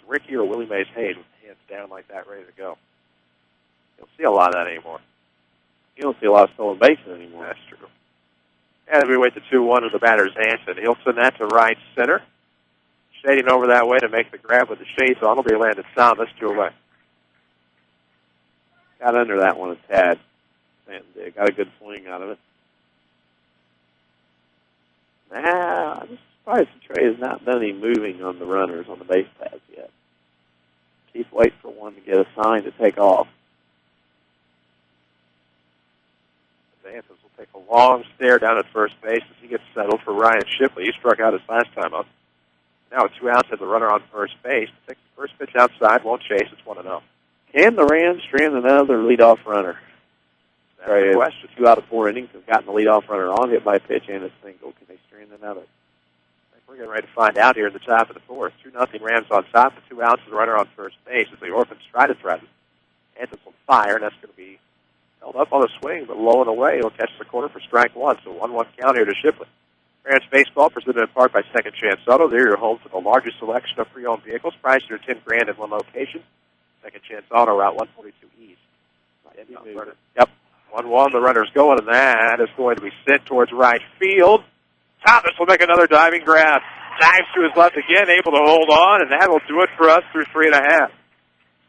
Ricky or Willie Mays Hayes with hands down like that, ready to go. You don't see a lot of that anymore. You don't see a lot of stolen bases anymore. That's true. And as we wait the 2-1 of the batter's Anson, he'll send that to right center. Shading over that way to make the grab with the shades on. Will be landed Thomas 2 away. Got under that one a tad. And got a good swing out of it. Now, I'm surprised Trey has not done any moving on the runners on the base paths yet. Keep waiting for one to get a sign to take off. Anthony will take a long stare down at first base as he gets settled for Ryan Shipley. He struck out his last time up. Now with 2 outs and the runner on first base. Takes the first pitch outside, won't chase. It's 1-0. Can the Rams strand another leadoff runner? That's the question. 2 out of 4 innings have gotten the leadoff runner on, hit by a pitch and a single. Can they strand another? I think we're getting ready to find out here in the top of the fourth. 2-0 Rams on top with 2 outs and the runner on first base as the Orphans try to threaten. Anthony will fire, and that's going to be held up on the swing, but low and away. He'll catch the corner for strike 1. So 1-1 count here to Shipley. Rams Baseball, presented in part by Second Chance Auto. They're your home for the largest selection of pre-owned vehicles, priced at $10,000 in one location. Second Chance Auto, Route 142 East. Yep. 1-1, the runner's going, and that is going to be sent towards right field. Thomas will make another diving grab. Dives to his left again, able to hold on, and that will do it for us through 3.5.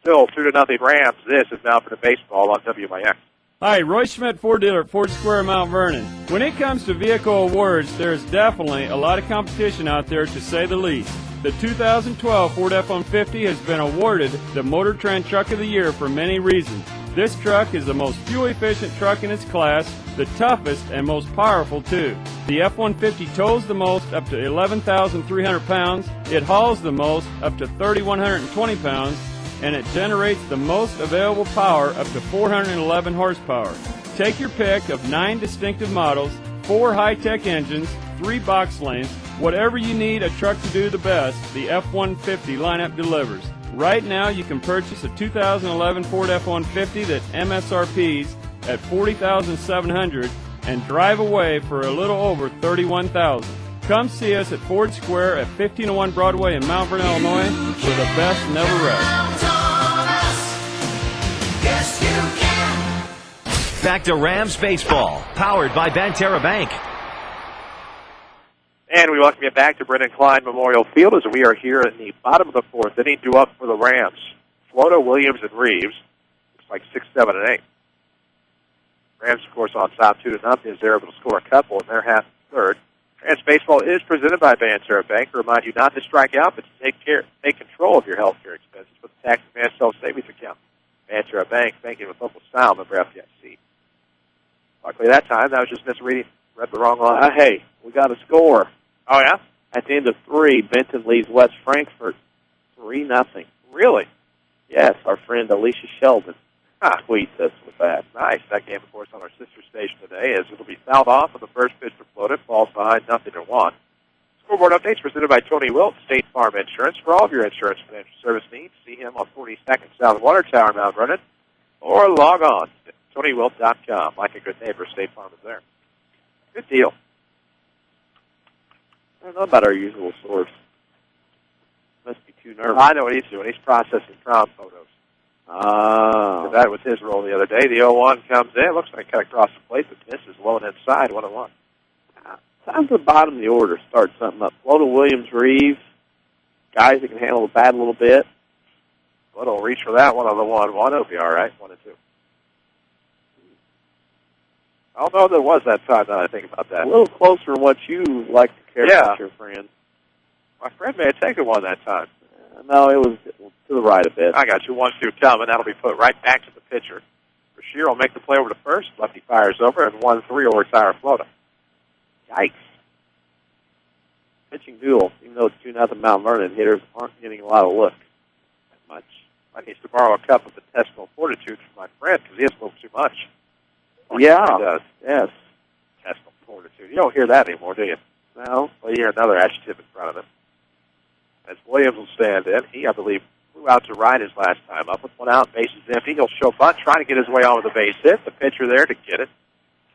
Still 2-0 Rams. This is Now for the Baseball on WMIX. Hi, Roy Schmidt, Ford dealer at Ford Square, Mount Vernon. When it comes to vehicle awards, there's definitely a lot of competition out there, to say the least. The 2012 Ford F-150 has been awarded the Motor Trend Truck of the Year for many reasons. This truck is the most fuel-efficient truck in its class, the toughest and most powerful, too. The F-150 tows the most, up to 11,300 pounds. It hauls the most, up to 3,120 pounds. And it generates the most available power, up to 411 horsepower. Take your pick of 9 distinctive models, 4 high-tech engines, 3 box lanes. Whatever you need a truck to do the best, the F-150 lineup delivers. Right now, you can purchase a 2011 Ford F-150 that MSRP's at $40,700 and drive away for a little over $31,000. Come see us at Ford Square at 1501 Broadway in Mount Vernon, Illinois, where the best never rests. Back to Rams Baseball, powered by Banterra Bank. And we welcome you back to Brendan Klein Memorial Field as we are here in the bottom of the fourth inning, due up for the Rams. Floto, Williams, and Reeves. Looks like 6, 7, and 8. Rams, of course, on top 2-0, as they're able to score a couple in their half third. Rams Baseball is presented by Banterra Bank. To remind you not to strike out, but to take control of your health care expenses with the tax advance self-savings account. Banterra Bank, banking with local style, member FDIC. Luckily that time, that was just misreading. Read the wrong line. Hey, we got a score. Oh, yeah? At the end of 3, Benton leads West Frankfort 3-0. Really? Yes, our friend Alicia Sheldon tweets us with that. Nice. That game, of course, on our sister station today, as it'll be fouled off on the first pitch for Florida. Falls behind 0-1. Scoreboard updates presented by Tony Wilt, State Farm Insurance. For all of your insurance financial service needs, see him on 42nd South Water Tower, Mount Vernon, or log on to TonyWilt.com. Like a good neighbor, State Farm is there. Good deal. I don't know about our usual source. Must be too nervous. I know what he's doing. He's processing prom photos. That was his role the other day. The 0-1 comes in. Looks like cut across the plate, but misses low and inside, 1-1. Time to the bottom of the order. Start something up. Floto, Williams, Reeves. Guys that can handle the bat a little bit. Floto will reach for that one on the 1-1. It'll be all right. 1-2. I don't know if there was that time that I think about that. A little closer than what you like to care about your friend. My friend may have taken one that time. No, it was to the right a bit. I got you. 1-2 coming. That'll be put right back to the pitcher. Brashear will make the play over to first. Lefty fires over, and 1-3 will retire Floto. Yikes. Pitching duel. Even though it's 2-0 Mount Vernon, hitters aren't getting a lot of look that much. I need to borrow a cup of intestinal fortitude from my friend because he has spoke too much. Yeah. He does. Yes. Intestinal fortitude. You don't hear that anymore, do you? No. Well, you hear another adjective in front of him. As Williams will stand in, he, I believe, flew out to right his last time up with one out, bases empty. He'll show bunt, trying to get his way on with a base hit. The pitcher there to get it.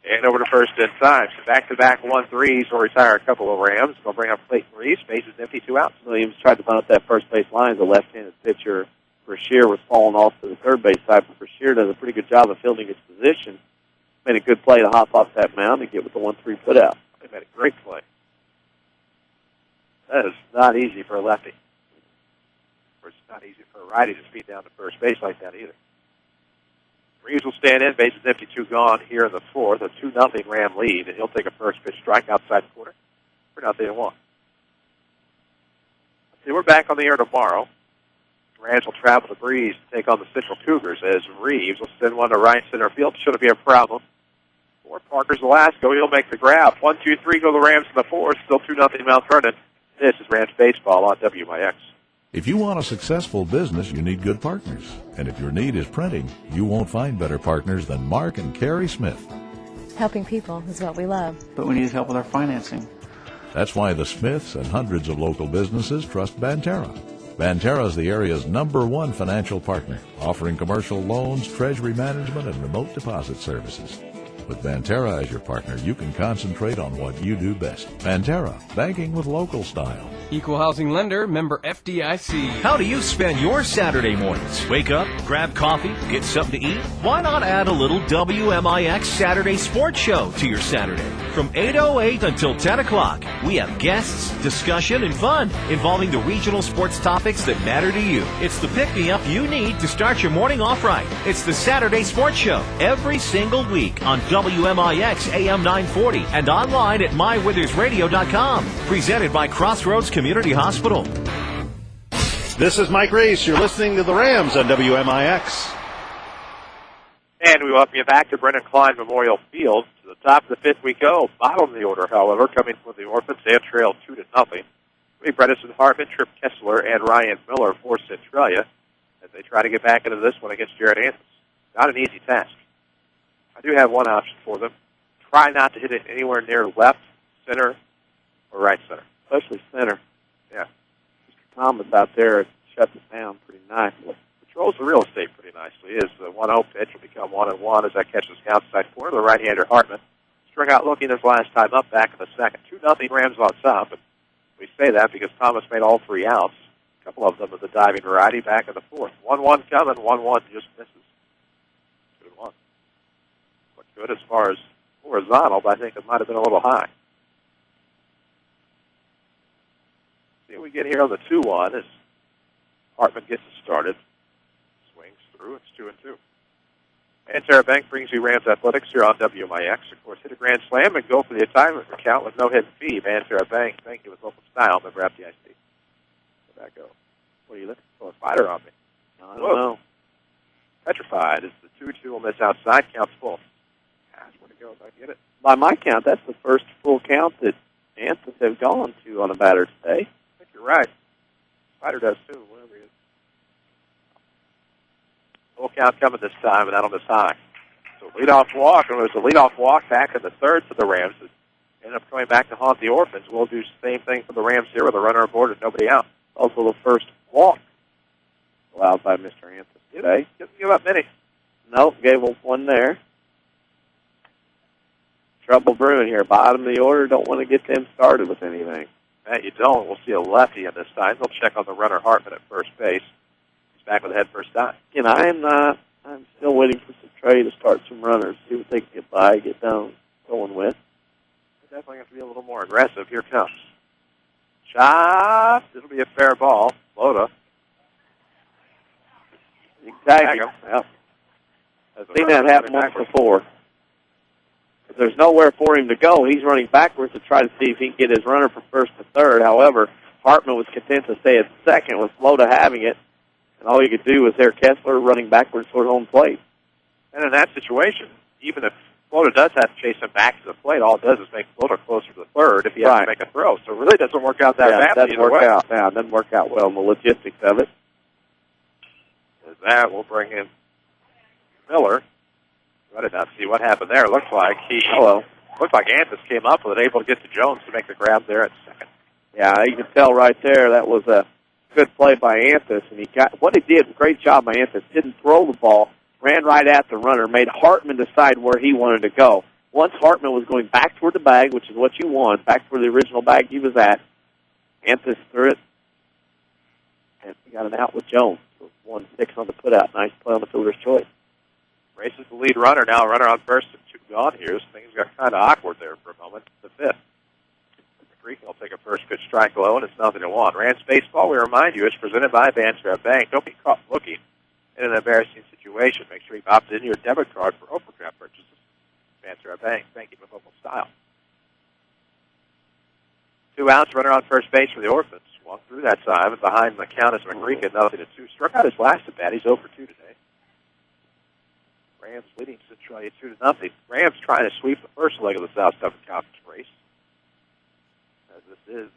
And over to first in time. So back-to-back 1-3s will retire a couple of Rams. They'll bring up Clayton Reeves. Bases empty, 2 outs. Williams tried to bunt up that first base line. The left-handed pitcher, Brashear, was falling off to the third base side. But Brashear does a pretty good job of fielding his position. Made a good play to hop off that mound and get with the 1-3 put out. They made a great play. That is not easy for a lefty. Or it's not easy for a righty to speed down to first base like that either. Reeves will stand in, bases empty, 2 gone here in the fourth, a 2-0 Ram lead, and he'll take a first pitch strike outside the corner for 0-1. See, we're back on the air tomorrow. Rams will travel to Breeze to take on the Central Cougars as Reeves will send one to right center field. Shouldn't be a problem. For Parker's Velasco, he'll make the grab. 1-2-3 go the Rams in the fourth. Still 2-0 Mount Vernon. This is Rams Baseball on WMIX. If you want a successful business, you need good partners. And if your need is printing, you won't find better partners than Mark and Carrie Smith. Helping people is what we love. But we need help with our financing. That's why the Smiths and hundreds of local businesses trust Banterra. Banterra is the area's #1 financial partner, offering commercial loans, treasury management, and remote deposit services. With Banterra as your partner, you can concentrate on what you do best. Banterra, banking with local style. Equal housing lender, member FDIC. How do you spend your Saturday mornings? Wake up, grab coffee, get something to eat? Why not add a little WMIX Saturday Sports Show to your Saturday? From 8:08 until 10 o'clock, we have guests, discussion, and fun involving the regional sports topics that matter to you. It's the pick-me-up you need to start your morning off right. It's the Saturday Sports Show every single week on WMIX AM 940 and online at mywithersradio.com. Presented by Crossroads Community Hospital. This is Mike Reese. You're listening to the Rams on WMIX. And we welcome you back to Brendan Klein Memorial Field. To the top of the fifth we go. Bottom of the order, however, coming from the Orphans. They have trailed 2-0. Bredesen Hartman, Trip Kessler, and Ryan Miller for Centralia as they try to get back into this one against Jared Anderson. Not an easy task. I do have one option for them. Try not to hit it anywhere near left, center, or right center. Especially center. Yeah. Mr. Thomas out there shuts it down pretty nicely. Controls the real estate pretty nicely. Is the 1-0 pitch will become 1-1 as that catches the outside corner. The right-hander Hartman struck out looking his last time up back in the second. 2-0 Rams on top, but we say that because Thomas made all 3 outs. A couple of them of the diving variety back in the fourth. 1-1 coming, 1-1 just misses. 2-1. Looked good as far as horizontal, but I think it might have been a little high. See what we get here on the 2-1 as Hartman gets it started. Swings through. It's 2-2. And Bank brings you Rams Athletics here on WMIX. Of course, hit a grand slam and go for the assignment count with no hidden fee. Bank, thank you with local style. Member FDIC. Where'd that go? What are you looking for? A fighter on me. I don't know. Petrified as the 2-2 will miss outside. Counts full. Gosh, where'd it go? If I get it. By my count, that's the first full count that Anthony have gone to on a batter today. I think you're right. Spider does too, whatever he is. Full count coming this time, and that'll miss high. So leadoff walk, and there's a leadoff walk back in the third for the Rams. It ended up coming back to haunt the Orphans. We'll do the same thing for the Rams here with a runner aboard and nobody out. Also the first walk allowed by Mr. Anthony today. Didn't give up many. Nope, gave up one there. Trouble brewing here. Bottom of the order, don't want to get them started with anything. Matt, you don't. We'll see a lefty in this time. They'll check on the runner Hartman at first base. He's back with a head first time. And I'm still waiting for Centralia to start some runners, see what they can get by, get down, going with. They definitely have to be a little more aggressive. Here comes. Shot. It'll be a fair ball. Loda. Exactly. Yep. Seen that happen once before. If there's nowhere for him to go, he's running backwards to try to see if he can get his runner from first to third. However, Hartman was content to stay at second with Loda having it, and all he could do was there Kessler running backwards toward home plate. And in that situation, even if Loda does have to chase him back to the plate, all it does is make Loda closer to the third if he has to make a throw. So it really doesn't work out that badly either way. It doesn't work out well in the logistics of it. With that, we'll bring in Miller. I did not see what happened there. It looked like looked like Anthus came up with it, able to get to Jones to make the grab there at second. Yeah, you can tell right there that was a good play by Anthus, and he got what he did. Great job by Anthus. Didn't throw the ball, ran right at the runner, made Hartman decide where he wanted to go. Once Hartman was going back toward the bag, which is what you want, back toward the original bag he was at, Anthus threw it, and he got an out with Jones. 1-6 on the putout. Nice play on the fielder's choice. Races the lead runner now. Runner on first and 2 gone here. So things got kind of awkward there for a moment. The fifth. Creek will take a first pitch strike low, and it's 0-1. Rams Baseball, we remind you, is presented by Bandstra Bank. Don't be caught looking in an embarrassing situation. Make sure you opt in your debit card for overdraft purchases. Bandstra Bank. Thank you for local style. 2 outs. Runner on first base for the Orphans. Walked through that time, and behind the count is McCreek, 0-2. Struck out his last at bat. He's 0 for 2 today. Rams leading Centralia 2-0. Rams trying to sweep the first leg of the South Southern Conference race. As this is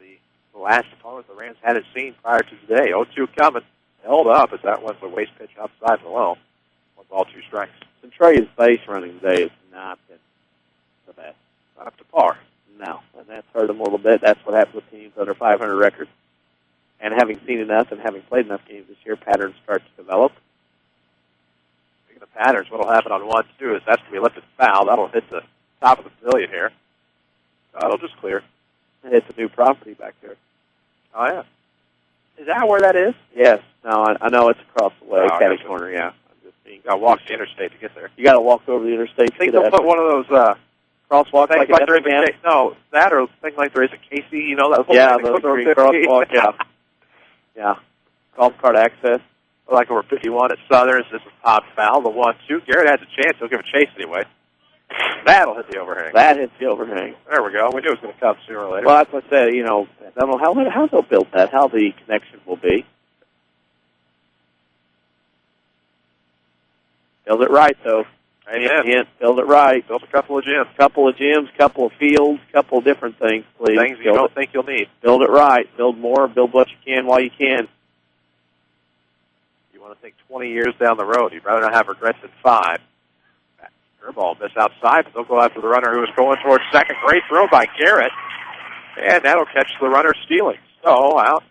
the last opponent the Rams hadn't seen prior to today. 0-2 coming. Held up as that went the waste pitch outside the low. 1 ball, 2 strikes. Centralia's base running today has not been the best. Not up to par. No, and that's hurt them a little bit. That's what happens with teams under 500 records. And having seen enough and having played enough games this year, patterns start to develop. Speaking of patterns, what will happen on 1-2 is that's going to be lifted foul. That'll hit the top of the pavilion here. That'll just clear. It's a new property back there. Oh, yeah. Is that where that is? Yes. No, I know it's across the way, catty corner, yeah. You got to walk the interstate to get there. You got to walk over the interstate. I think they'll put one of those crosswalks like there is a no, that or thing like there is a Casey, you know, that whole those crosswalk, yeah. Yeah. Golf cart access. Like over 51 at Southern. This is top foul. The 1-2. Garrett has a chance. He'll give a chase anyway. That'll hit the overhang. That hits the overhang. There we go. We knew it was going to come sooner or later. Well, that's what I said. You know, I don't know how they'll build that, how the connection will be. Build it right, though. Amen. Build it right. Build a couple of gyms. Couple of fields, couple of different things, please. Things you don't think you'll need. Build it right. Build more. Build what you can while you can. You want to think 20 years down the road. You'd rather not have regrets than 5. Curveball miss outside, but they'll go after the runner who is going towards second. Great throw by Garrett. And that'll catch the runner stealing. So out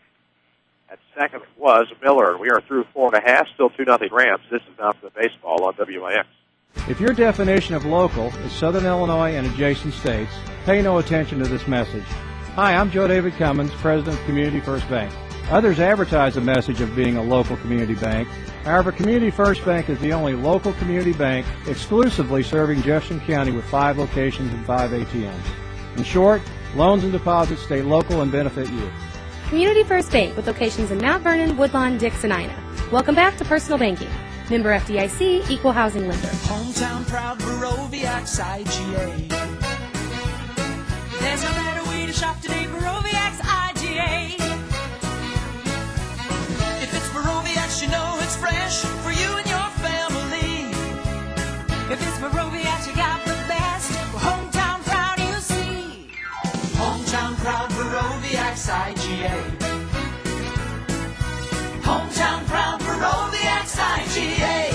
at second was Miller. We are through 4.5, still 2-0 Rams. This is Now for the Baseball on WMIX. If your definition of local is Southern Illinois and adjacent states, pay no attention to this message. Hi, I'm Joe David Cummins, President of Community First Bank. Others advertise the message of being a local community bank. However, Community First Bank is the only local community bank exclusively serving Jefferson County with 5 locations and 5 ATMs. In short, loans and deposits stay local and benefit you. Community First Bank with locations in Mount Vernon, Woodlawn, Dix, and Ina. Welcome back to Personal Banking. Member FDIC, Equal Housing Lender. Hometown proud Baroviax IGA. There's no better way to shop today, Baroviax IGA. If it's Baroviax, you know it's fresh for you and your family. If it's Baroviax, you got the best. Hometown proud, you see. Hometown proud Baroviax IGA. Hometown proud Baroviax IGA.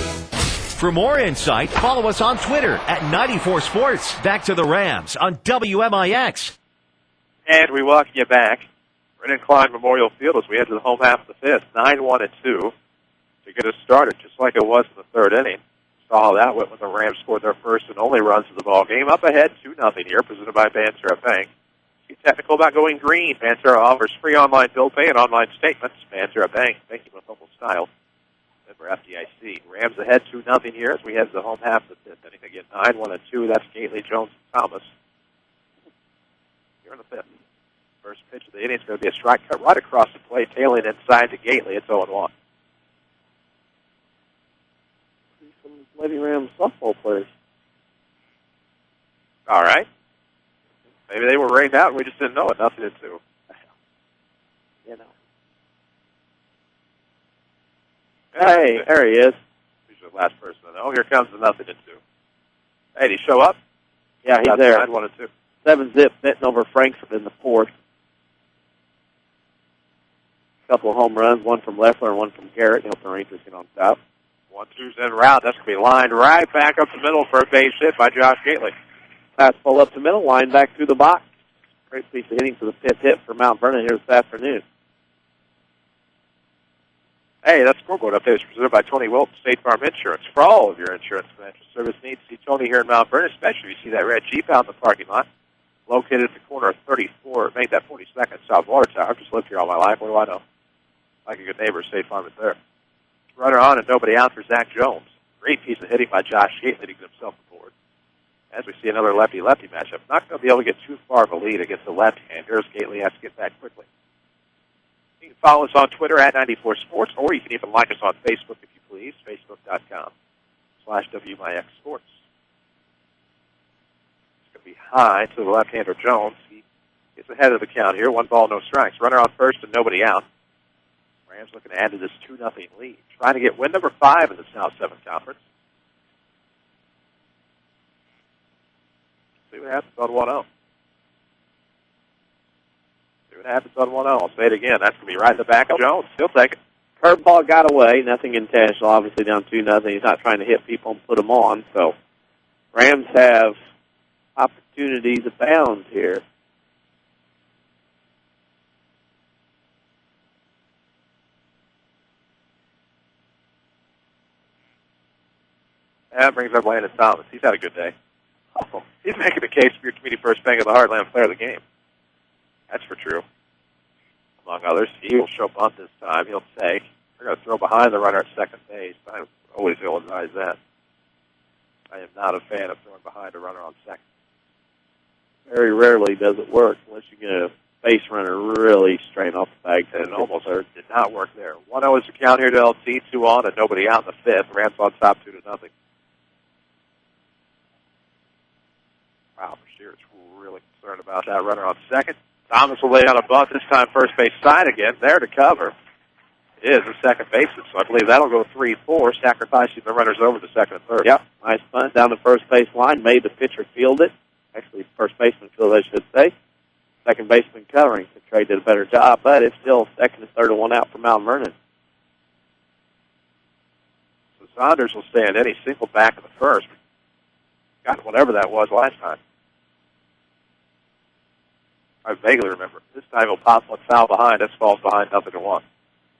For more insight, follow us on Twitter at 94 Sports. Back to the Rams on WMIX. And we welcome you back. Brennan Klein Memorial Field as we head to the home half of the fifth. 9-1-2 to get us started, just like it was in the third inning. Saw how that went when the Rams scored their first and only runs of the ball game. Up ahead, 2-0 here, presented by Banterra Bank. Be technical about going green. Banterra offers free online bill pay and online statements. Banterra Bank, banking with local style. Member FDIC. Rams ahead 2-0 here as we head to the home half of the fifth inning. Again, 9-1-2. That's Gately, Jones, and Thomas. Here in the fifth. First pitch of the inning is going to be a strike cut right across the plate, tailing inside to Gately. It's 0-1. Some Lady Rams softball players. All right. Maybe they were rained out and we just didn't know it. 0-2. You know. Hey, there he is. He's the last person to know. Here comes the 0-2. Hey, did he show up? Yeah, he's there. 9-1-2. 7-zip betting over Frankfurt in the fourth. Couple of home runs, one from Leffler and one from Garrett. Help the Rangers get on top. 1-2's in route. That's going to be lined right back up the middle for a base hit by Josh Gately. Fastball up the middle, line back through the box. Great piece of hitting for the fifth hit for Mount Vernon here this afternoon. Hey, that scoreboard update is presented by Tony Wilton, State Farm Insurance. For all of your insurance financial service needs, see Tony here in Mount Vernon, especially if you see that red Jeep out in the parking lot. Located at the corner of 34, made that 42nd South Water Tower. Just lived here all my life. What do I know? Like a good neighbor, State Farm is there. Runner on and nobody out for Zach Jones. Great piece of hitting by Josh Gately to get himself aboard. As we see another lefty-lefty matchup. Not going to be able to get too far of a lead against the left-handers. Gately has to get back quickly. You can follow us on Twitter at 94 Sports, or you can even like us on Facebook if you please, facebook.com/WMIX Sports. It's going to be high to the left-hander Jones. He gets ahead of the count here. 1 ball, no strikes. Runner on first and nobody out. Rams looking to add to this 2-0 lead. Trying to get win number 5 in the South 7 Conference. See what happens on 1-0. See what happens on 1-0. I'll say it again. That's going to be right in the back of Jones. He'll take it. Curveball got away. Nothing intentional. Obviously down 2-0. He's not trying to hit people and put them on. So Rams have opportunities abound here. That brings up Landon Thomas. He's had a good day. Oh, he's making the case for your Community First Bank of the Heartland player of the game. That's for true. Among others, he will show bunt this time. He'll say, we're going to throw behind the runner at second base. I always will advise that. I am not a fan of throwing behind a runner on second. Very rarely does it work unless you get a base runner really straight off the bag. And it almost did not work there. 1-0 is the count here to LT, 2 on, and nobody out in the fifth. Rams on top 2-0. Wow, Bashir's really concerned about that runner on second. Thomas will lay out a bunt, this time first base side again. There to cover is the second baseman, so I believe that'll go 3-4, sacrificing the runners over to second and third. Yep, nice bunt down the first base line, made the pitcher field it. Actually, first baseman field, I should say. Second baseman covering. The Trey did a better job, but it's still second and third and 1 out for Mount Vernon. So Saunders will stand in. He's single back in the first. got whatever that was last time. I vaguely remember. This time he'll pop one foul behind. This falls behind 0-1.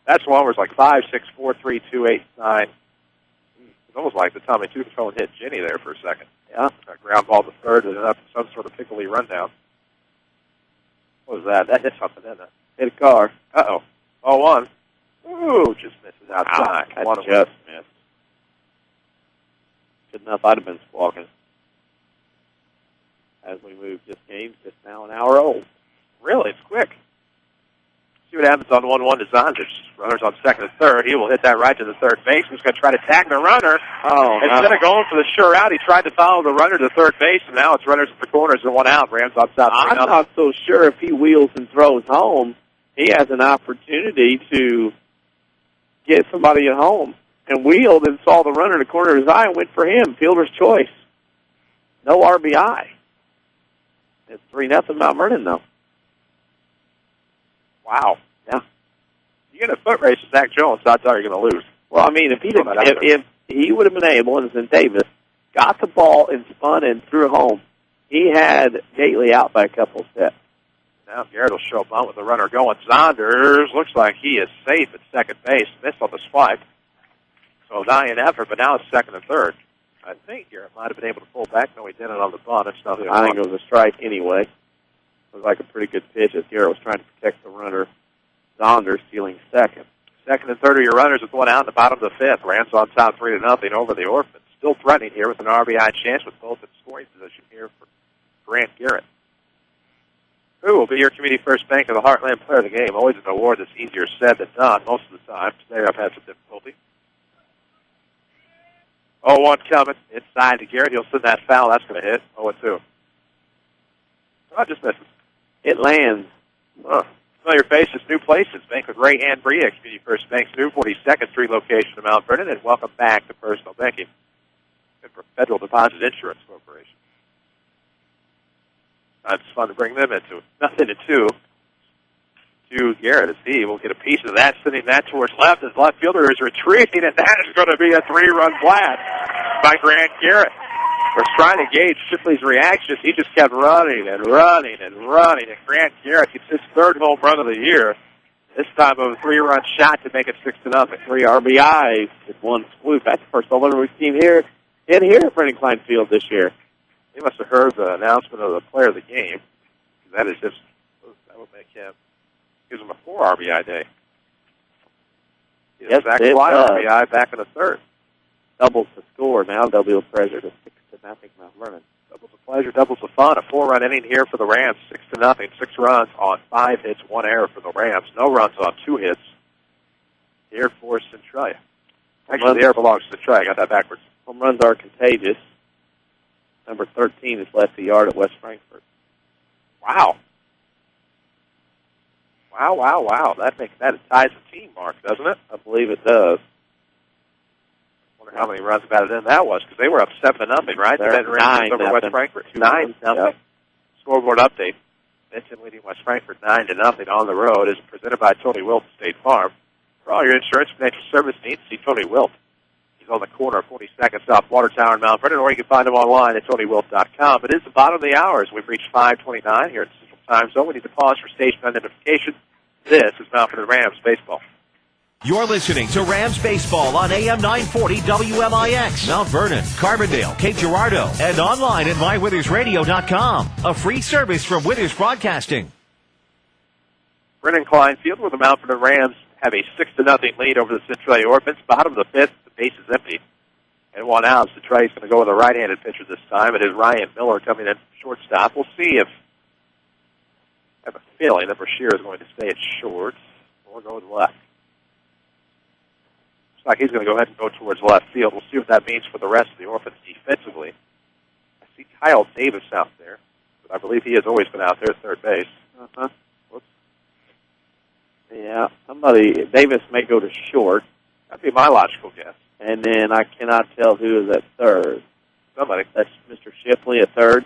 That's one where it's like 5, 6, 4, 3, 2, 8, 9. It's almost like the Tommy Two Tone hit Jenny there for a second. Yeah. That ground ball to third and up some sort of pickly rundown. What was that? That hit something, didn't it? Hit a car. Uh-oh. 0-1. Ooh, just misses outside. That just missed. Good enough, I'd have been squawking. As we move this game, just now an hour old. Really? It's quick. See what happens on 1-1 to Zonders. Runner's on second and third. He will hit that right to the third base. He's going to try to tag the runner. Instead of going for the sure out, he tried to follow the runner to third base, and now it's runners at the corners and one out. Rams on top. I'm not so sure if he wheels and throws home, he has an opportunity to get somebody at home. And wheeled and saw the runner in the corner of his eye and went for him. Fielder's choice. No RBI. It's 3-0 Mount Vernon, though. Wow. Yeah. You get a foot race with Zach Jones, odds are you're going to lose. Well, I mean, if he would have been able, and St. Davis got the ball and spun and threw it home, he had Gately out by a couple of steps. Now Garrett will show bunt with the runner going. Zonders looks like he is safe at second base. Missed on the swipe. So valiant effort, but now it's second and third. I think Garrett might have been able to pull back. No, he didn't on the bunt. It's nothing. I think it was a strike anyway. It was like a pretty good pitch as Garrett was trying to protect the runner. Zonders stealing second. Second and third of your runners with one out in the bottom of the fifth. Rams on top 3-0 over the Orphans. Still threatening here with an RBI chance with both in scoring position here for Grant Garrett. Who will be your Community First Bank of the Heartland Player of the Game? Always an award that's easier said than done most of the time. Today I've had some difficulty. 0-1 coming. Inside to Garrett. He'll send that foul. That's going to hit. 0-2. Oh, just misses. It lands. Familiar faces, new places. Bank with Ray and Bria. Community First Bank's new 42nd Street location in Mount Vernon. And welcome back to Personal Banking. Good for Federal Deposit Insurance Corporation. It's fun to bring them into it. 0-2 to Garrett as he will get a piece of that, sending that towards left. His left fielder is retreating, and that is going to be a 3-run blast by Grant Garrett. We're trying to gauge Shipley's reactions. He just kept running and running and running, and Grant Garrett gets his third home run of the year. This time of a 3-run shot to make it 6-0. 3 RBIs with one swoop. That's the first home run we've seen here at Brennan Klein Field this year. He must have heard the announcement of the player of the game. That is just, that would make him, gives him a 4 RBI day. Yes, Zach Fly RBI back in the third. Doubles the score. Now they'll be a pleasure to 6-0 Mount Vernon. Doubles the pleasure, doubles the fun. A 4-run inning here for the Rams. 6-0. 6 runs on 5 hits, 1 error for the Rams. No runs on 2 hits here for Centralia. Actually, the error belongs to Centralia. I got that backwards. Home runs are contagious. Number 13 is left the yard at West Frankfort. Wow. Wow. That ties the team mark, doesn't it? I believe it does. Wonder how many runs batted in that was, because they were up 7-0, right? They're then 9 over West Frankfort. 9-0. Yep. Scoreboard update. Benton leading West Frankfort 9-0 on the road is presented by Tony Wilt State Farm. For all your insurance financial service needs, see Tony Wilt. He's on the corner of 42nd South Water Tower in Mount Vernon, or you can find him online at TonyWilt.com. It is the bottom of the hour as we've reached 5:29 here at Central Time Zone. We need to pause for station identification. This is Mount Vernon Rams Baseball. You're listening to Rams Baseball on AM 940 WMIX, Mount Vernon, Carbondale, Cape Girardeau, and online at mywithersradio.com. A free service from Withers Broadcasting. Brennan Klein Field, where the Mount Vernon Rams have a 6-0 lead over the Centralia Orphans. Bottom of the fifth, the base is empty. And 1 out. Centralia's going to go with a right-handed pitcher this time. It is Ryan Miller coming in shortstop. We'll see if I have a feeling that Brashear is going to stay at short or go to the left. Looks like he's going to go ahead and go towards left field. We'll see what that means for the rest of the Orphans defensively. I see Kyle Davis out there, but I believe he has always been out there at third base. Whoops. Yeah, Davis may go to short. That'd be my logical guess. And then I cannot tell who is at third. Somebody. That's Mr. Shipley at third?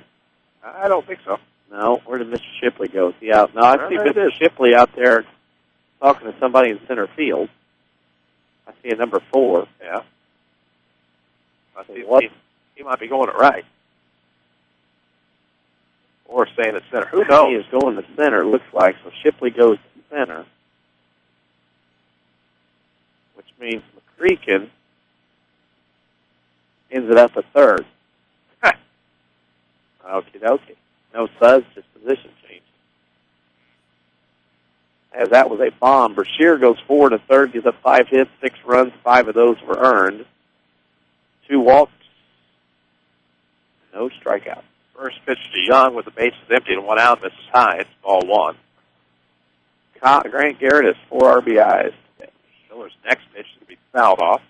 I don't think so. No, where did Mr. Shipley go? Is he out? No, I see Mr. Shipley out there talking to somebody in center field. I see a number 4. Yeah. He might be going to right. Or staying at center. Who knows? He is going to center, it looks like. So Shipley goes to center, which means McCreakin ends it up at third. Okie dokie. No suds, just position change. As that was a bomb. Brashear goes forward to third, gives up 5 hits, 6 runs, 5 of those were earned. 2 walks, no strikeouts. First pitch to Young with the bases empty and 1 out, misses high. It's ball 1. Grant Garrett has 4 RBIs. Miller's next pitch is going to be fouled off.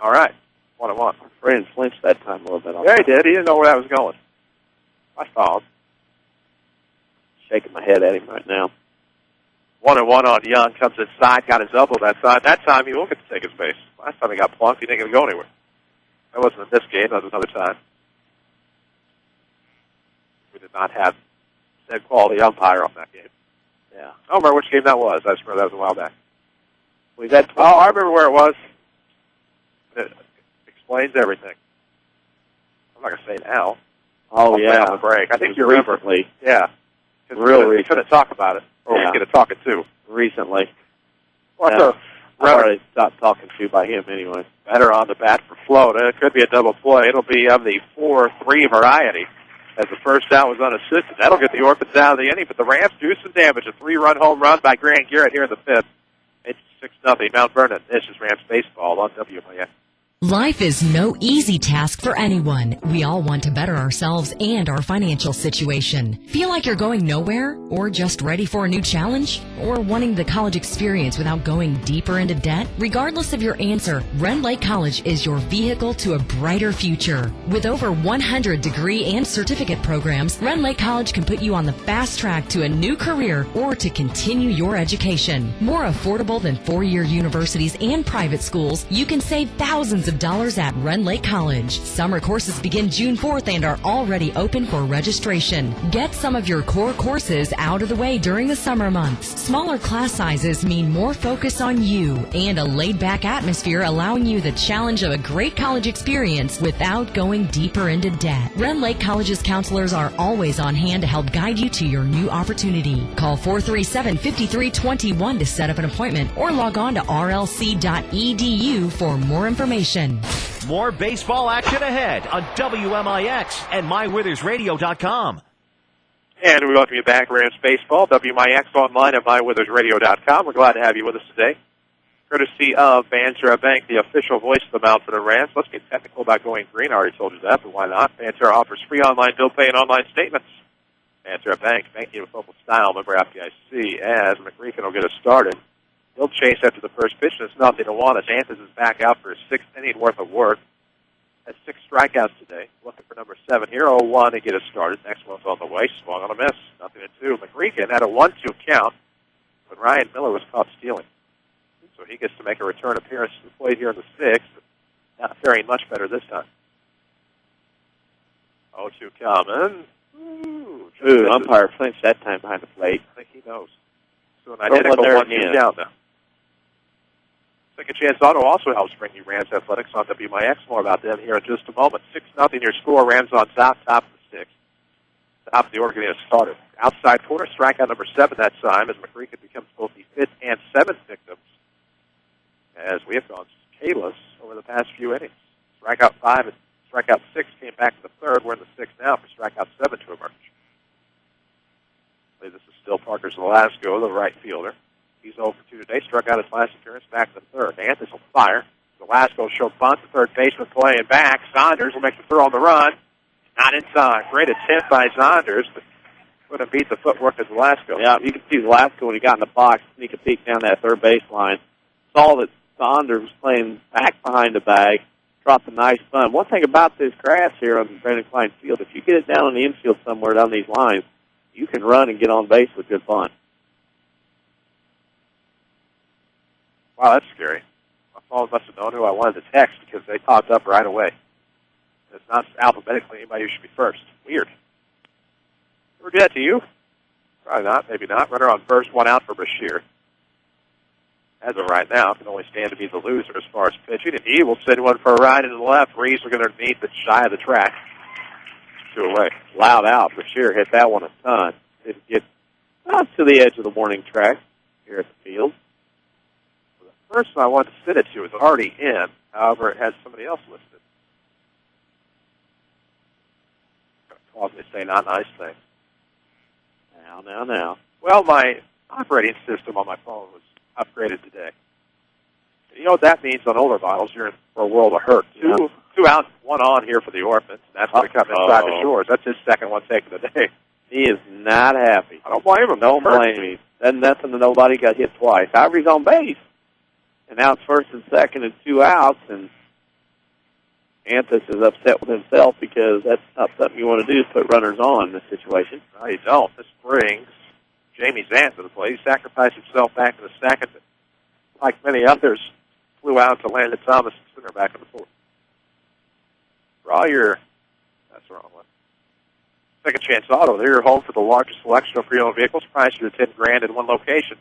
All right, 1-1. My friend flinched that time a little bit. Yeah, he did. He didn't know where that was going. I fouled. Shaking my head at him right now. 1-1 on Young. Comes inside, got his elbow that side. That time he won't get to take his base. Last time he got plunked, he didn't get to go anywhere. That wasn't in this game. That was another time. We did not have said quality umpire on that game. Yeah. I don't remember which game that was. I just remember that was a while back. We've had I remember where it was. It explains everything. I'm not going to say now. Oh, I'll yeah. say on the break. I think you remember. Recently. Yeah. Really couldn't talk about it. Or we could have talked it too. Recently. Well, I've already stopped talking to by him anyway. Better on the bat for Float. It could be a double play. It'll be of the 4-3 variety as the first out was unassisted. That'll get the Orphans out of the inning, but the Rams do some damage. A 3-run home run by Grant Garrett here in the 5th. It's 6-0 Mount Vernon. This is Rams Baseball on WMIX. Life is no easy task for anyone. We all want to better ourselves and our financial situation. Feel like you're going nowhere? Or just ready for a new challenge? Or wanting the college experience without going deeper into debt? Regardless of your answer, Rend Lake College is your vehicle to a brighter future. With over 100 degree and certificate programs, Rend Lake College can put you on the fast track to a new career or to continue your education. More affordable than four-year universities and private schools, you can save thousands of dollars at Rend Lake College. Summer courses begin June 4th and are already open for registration. Get some of your core courses out of the way during the summer months. Smaller class sizes mean more focus on you and a laid-back atmosphere allowing you the challenge of a great college experience without going deeper into debt. Rend Lake College's counselors are always on hand to help guide you to your new opportunity. Call 437-5321 to set up an appointment or log on to rlc.edu for more information. More baseball action ahead on WMIX and MyWithersRadio.com. And we welcome you back, Rams Baseball, WMIX online at MyWithersRadio.com. We're glad to have you with us today. Courtesy of Banterra Bank, the official voice of the Mount Vernon Rams. Let's get technical about going green. I already told you that, but why not? Banterra offers free online bill pay and online statements. Banterra Bank, banking with local style, member FDIC, as McReefin will get us started. He'll chase after the first pitch, and it's 0-1 as Anthony is back out for his 6th inning worth of work. Has 6 strikeouts today. Looking for number 7 here. 0-1 to get us started. Next one's on the way. Swung on a miss. 0-2. McReefin had a 1-2 count, but Ryan Miller was caught stealing. So he gets to make a return appearance to the plate here in the 6th. Not faring much better this time. 0-2 coming. Ooh, umpire flinched that time behind the plate. I think he knows. So an identical 1-2 count now. Second Chance Auto also helps bring you Rams Athletics on WMIX. More about them here in just a moment. 6-0 your score. Rams on top of the 6th. Top of the order getting started. Outside corner, strikeout number 7 that time as McReefin becomes both the 5th and 7th victims. As we have gone Kalis over the past few innings. Strikeout 5 and strikeout 6 came back to the 3rd. We're in the 6th now for strikeout 7 to emerge. This is still Parker Velasco, the right fielder. He's 0 for 2 today. Struck out his last appearance back to the 3rd. Anthony will fire. Velasco show bunt. The third baseman playing back. Saunders will make the throw on the run. Not in time. Great attempt by Saunders, but couldn't beat the footwork of Velasco. Yeah, you can see Velasco when he got in the box, sneak a peek down that third baseline. Saw that Saunders was playing back behind the bag. Dropped a nice bunt. One thing about this grass here on Brandon Klein Field, if you get it down on the infield somewhere down these lines, you can run and get on base with good bunt. Wow, that's scary. My phone must have known who I wanted to text because they popped up right away. It's not alphabetically anybody who should be first. Weird. Ever do that to you? Probably not, maybe not. Runner on first, 1 out for Brashear. As of right now, can only stand to be the loser as far as pitching, and he will send one for a ride into the left. Reeves looking underneath, but shy of the track. 2 away. Loud out for sure. Hit that one a ton. Didn't get up to the edge of the warning track here at the field. The person I wanted to send it to is already in. However, it has somebody else listed. Cause me to say not nice things. Now. Well, my operating system on my phone was upgraded today. You know what that means on older models? You're in for a world of hurt. Two out, 1 on here for the Orphans. That's going to come inside the shores. That's his second one taken today. He is not happy. I don't blame him. Don't blame him. Doesn't nothing to nobody. Got hit twice. However, he's on base. And now it's first and second and 2 outs, and Anthus is upset with himself because that's not something you want to do, is put runners on in this situation. No, you don't. This brings Jamie Zant to the plate. He sacrificed himself back in the second. Like many others, flew out to Landon Thomas and Center back in the fourth. That's the wrong one. Second Chance Auto. They're your home for the largest selection of pre-owned vehicles, priced at $10,000 in one location.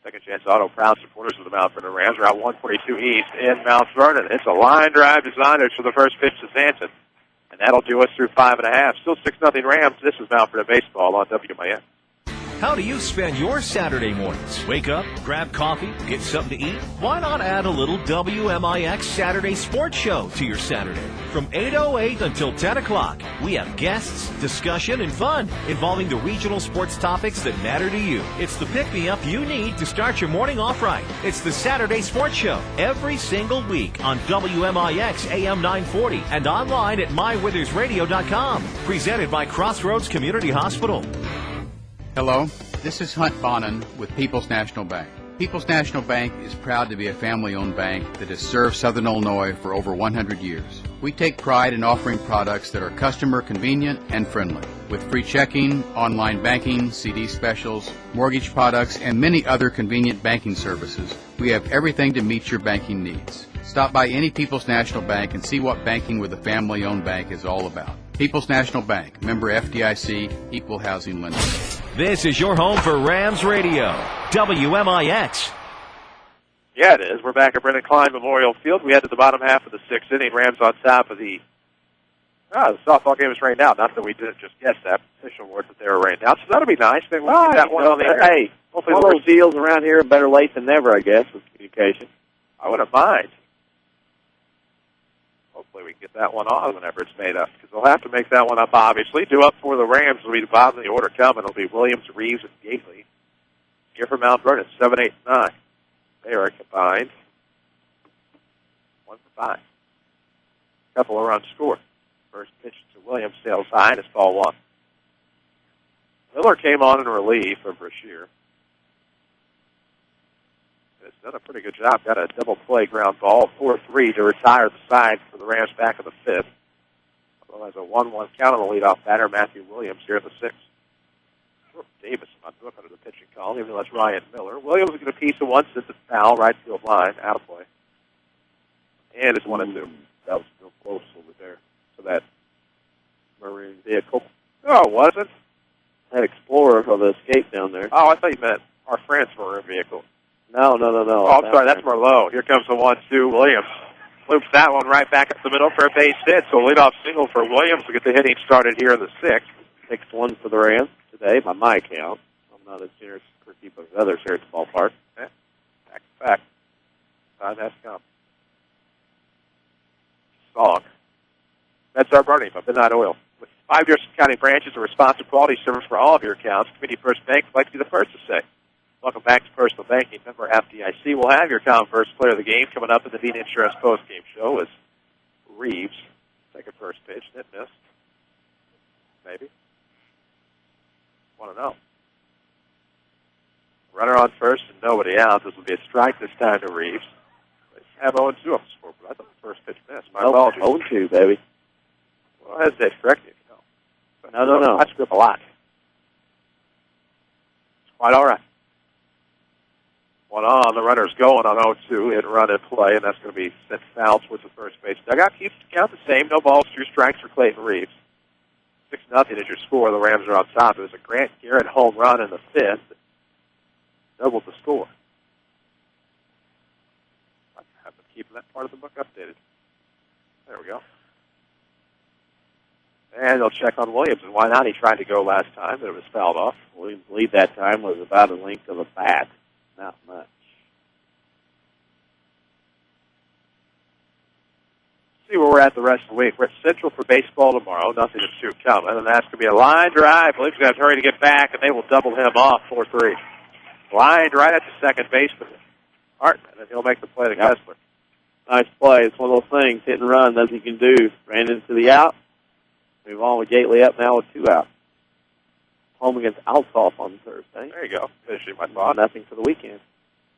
Second Chance Auto, proud supporters of the Mount Vernon Rams, Route 142 East in Mount Vernon. It's a line drive designed for the first pitch to Zanton. And that'll do us through 5.5. Still 6-0 Rams. This is Mount Vernon Baseball on WMIX. How do you spend your Saturday mornings? Wake up, grab coffee, get something to eat? Why not add a little WMIX Saturday Sports Show to your Saturday? From 8:08 until 10 o'clock, we have guests, discussion, and fun involving the regional sports topics that matter to you. It's the pick-me-up you need to start your morning off right. It's the Saturday Sports Show every single week on WMIX AM 940 and online at mywithersradio.com. Presented by Crossroads Community Hospital. Hello, this is Hunt Bonin with People's National Bank. People's National Bank is proud to be a family-owned bank that has served Southern Illinois for over 100 years. We take pride in offering products that are customer convenient and friendly. With free checking, online banking, CD specials, mortgage products, and many other convenient banking services, we have everything to meet your banking needs. Stop by any People's National Bank and see what banking with a family-owned bank is all about. People's National Bank, member FDIC, equal housing lender. This is your home for Rams Radio, WMIX. Yeah, it is. We're back at Brendan Klein Memorial Field. We head to the bottom half of the 6th inning. Rams on top of the softball game is rained out. Not that we didn't just guess that. Official word that they were rained out. So that'll be nice. Then we'll get that one on the air. Hey, hopefully all those deals around here are better late than never, I guess, with communication. I wouldn't mind. Hopefully we can get that one on whenever it's made up, because they'll have to make that one up, obviously. Due up for the Rams will be the bottom of the order coming. It'll be Williams, Reeves, and Gately. Here from Mount Vernon, 7, 8, 9. They are combined 1 for 5. Couple of runs scored. First pitch to Williams, sails high, and it's ball 1. Miller came on in relief of Brashear. Has done a pretty good job. Got a double play ground ball, 4-3 to retire the side for the Rams back in the 5th. Well, has a 1-1 count on the leadoff batter, Matthew Williams, here in the 6th. Davis in my book under the pitching column, even though that's Ryan Miller. Williams will get a piece of one since it's foul, right field line, out of play. And it's 1-2. That was real close over there. So that Marine vehicle. No, it wasn't. That Explorer of the Escape down there. Oh, I thought you meant our friend's Marine vehicle. No. Oh, I'm sorry, that's Merlot. Here comes the 1-2. Williams loops that one right back up the middle for a base hit. So leadoff single for Williams to get the hitting started here in the 6th. 6-1 for the Rams today, by my count. I'm not as generous for people as others here at the ballpark. Yeah. Back to back. Time has come. Song. That's our burning by Midnight Oil. With 5 Jefferson County branches and responsive quality service for all of your accounts, Community First Bank would like to be the first to say, welcome back to Personal Banking. Member FDIC will have your first player of the game coming up in the Bean Insurance postgame show as Reeves, second first pitch, and it missed. Maybe. 1-0. Runner on first and nobody out. This will be a strike this time to Reeves. They have 0-2 on the scoreboard. I thought the first pitch missed. My apologies. 0-2, baby. Well, I hesitate to correct you. No. I screw up a lot. It's quite all right. 1 on. The runner's going on 0-2. Hit run and play, and that's going to be sent foul towards the first base dugout. Keeps the count the same. No balls, 2 strikes for Clayton Reeves. 6-0 is your score. The Rams are on top. It was a Grant Garrett home run in the 5th. Doubled the score. I've been keeping that part of the book updated. There we go. And they'll check on Williams. And why not? He tried to go last time, but it was fouled off. Williams' lead that time was about a length of a bat. Not much. See where we're at the rest of the week. We're at Central for baseball tomorrow. Nothing to shoot coming. And that's going to be a line drive. Williams going to hurry to get back, and they will double him off 4-3. Line right at the second baseman, Hartman, and he'll make the play to Kessler. Nice play. It's one of those things, hit and run, nothing you can do. Ran into the out. Move on with Gately up now with 2 outs. Home against Althoff on Thursday. There you go. Finishing my thought. Nothing for the weekend.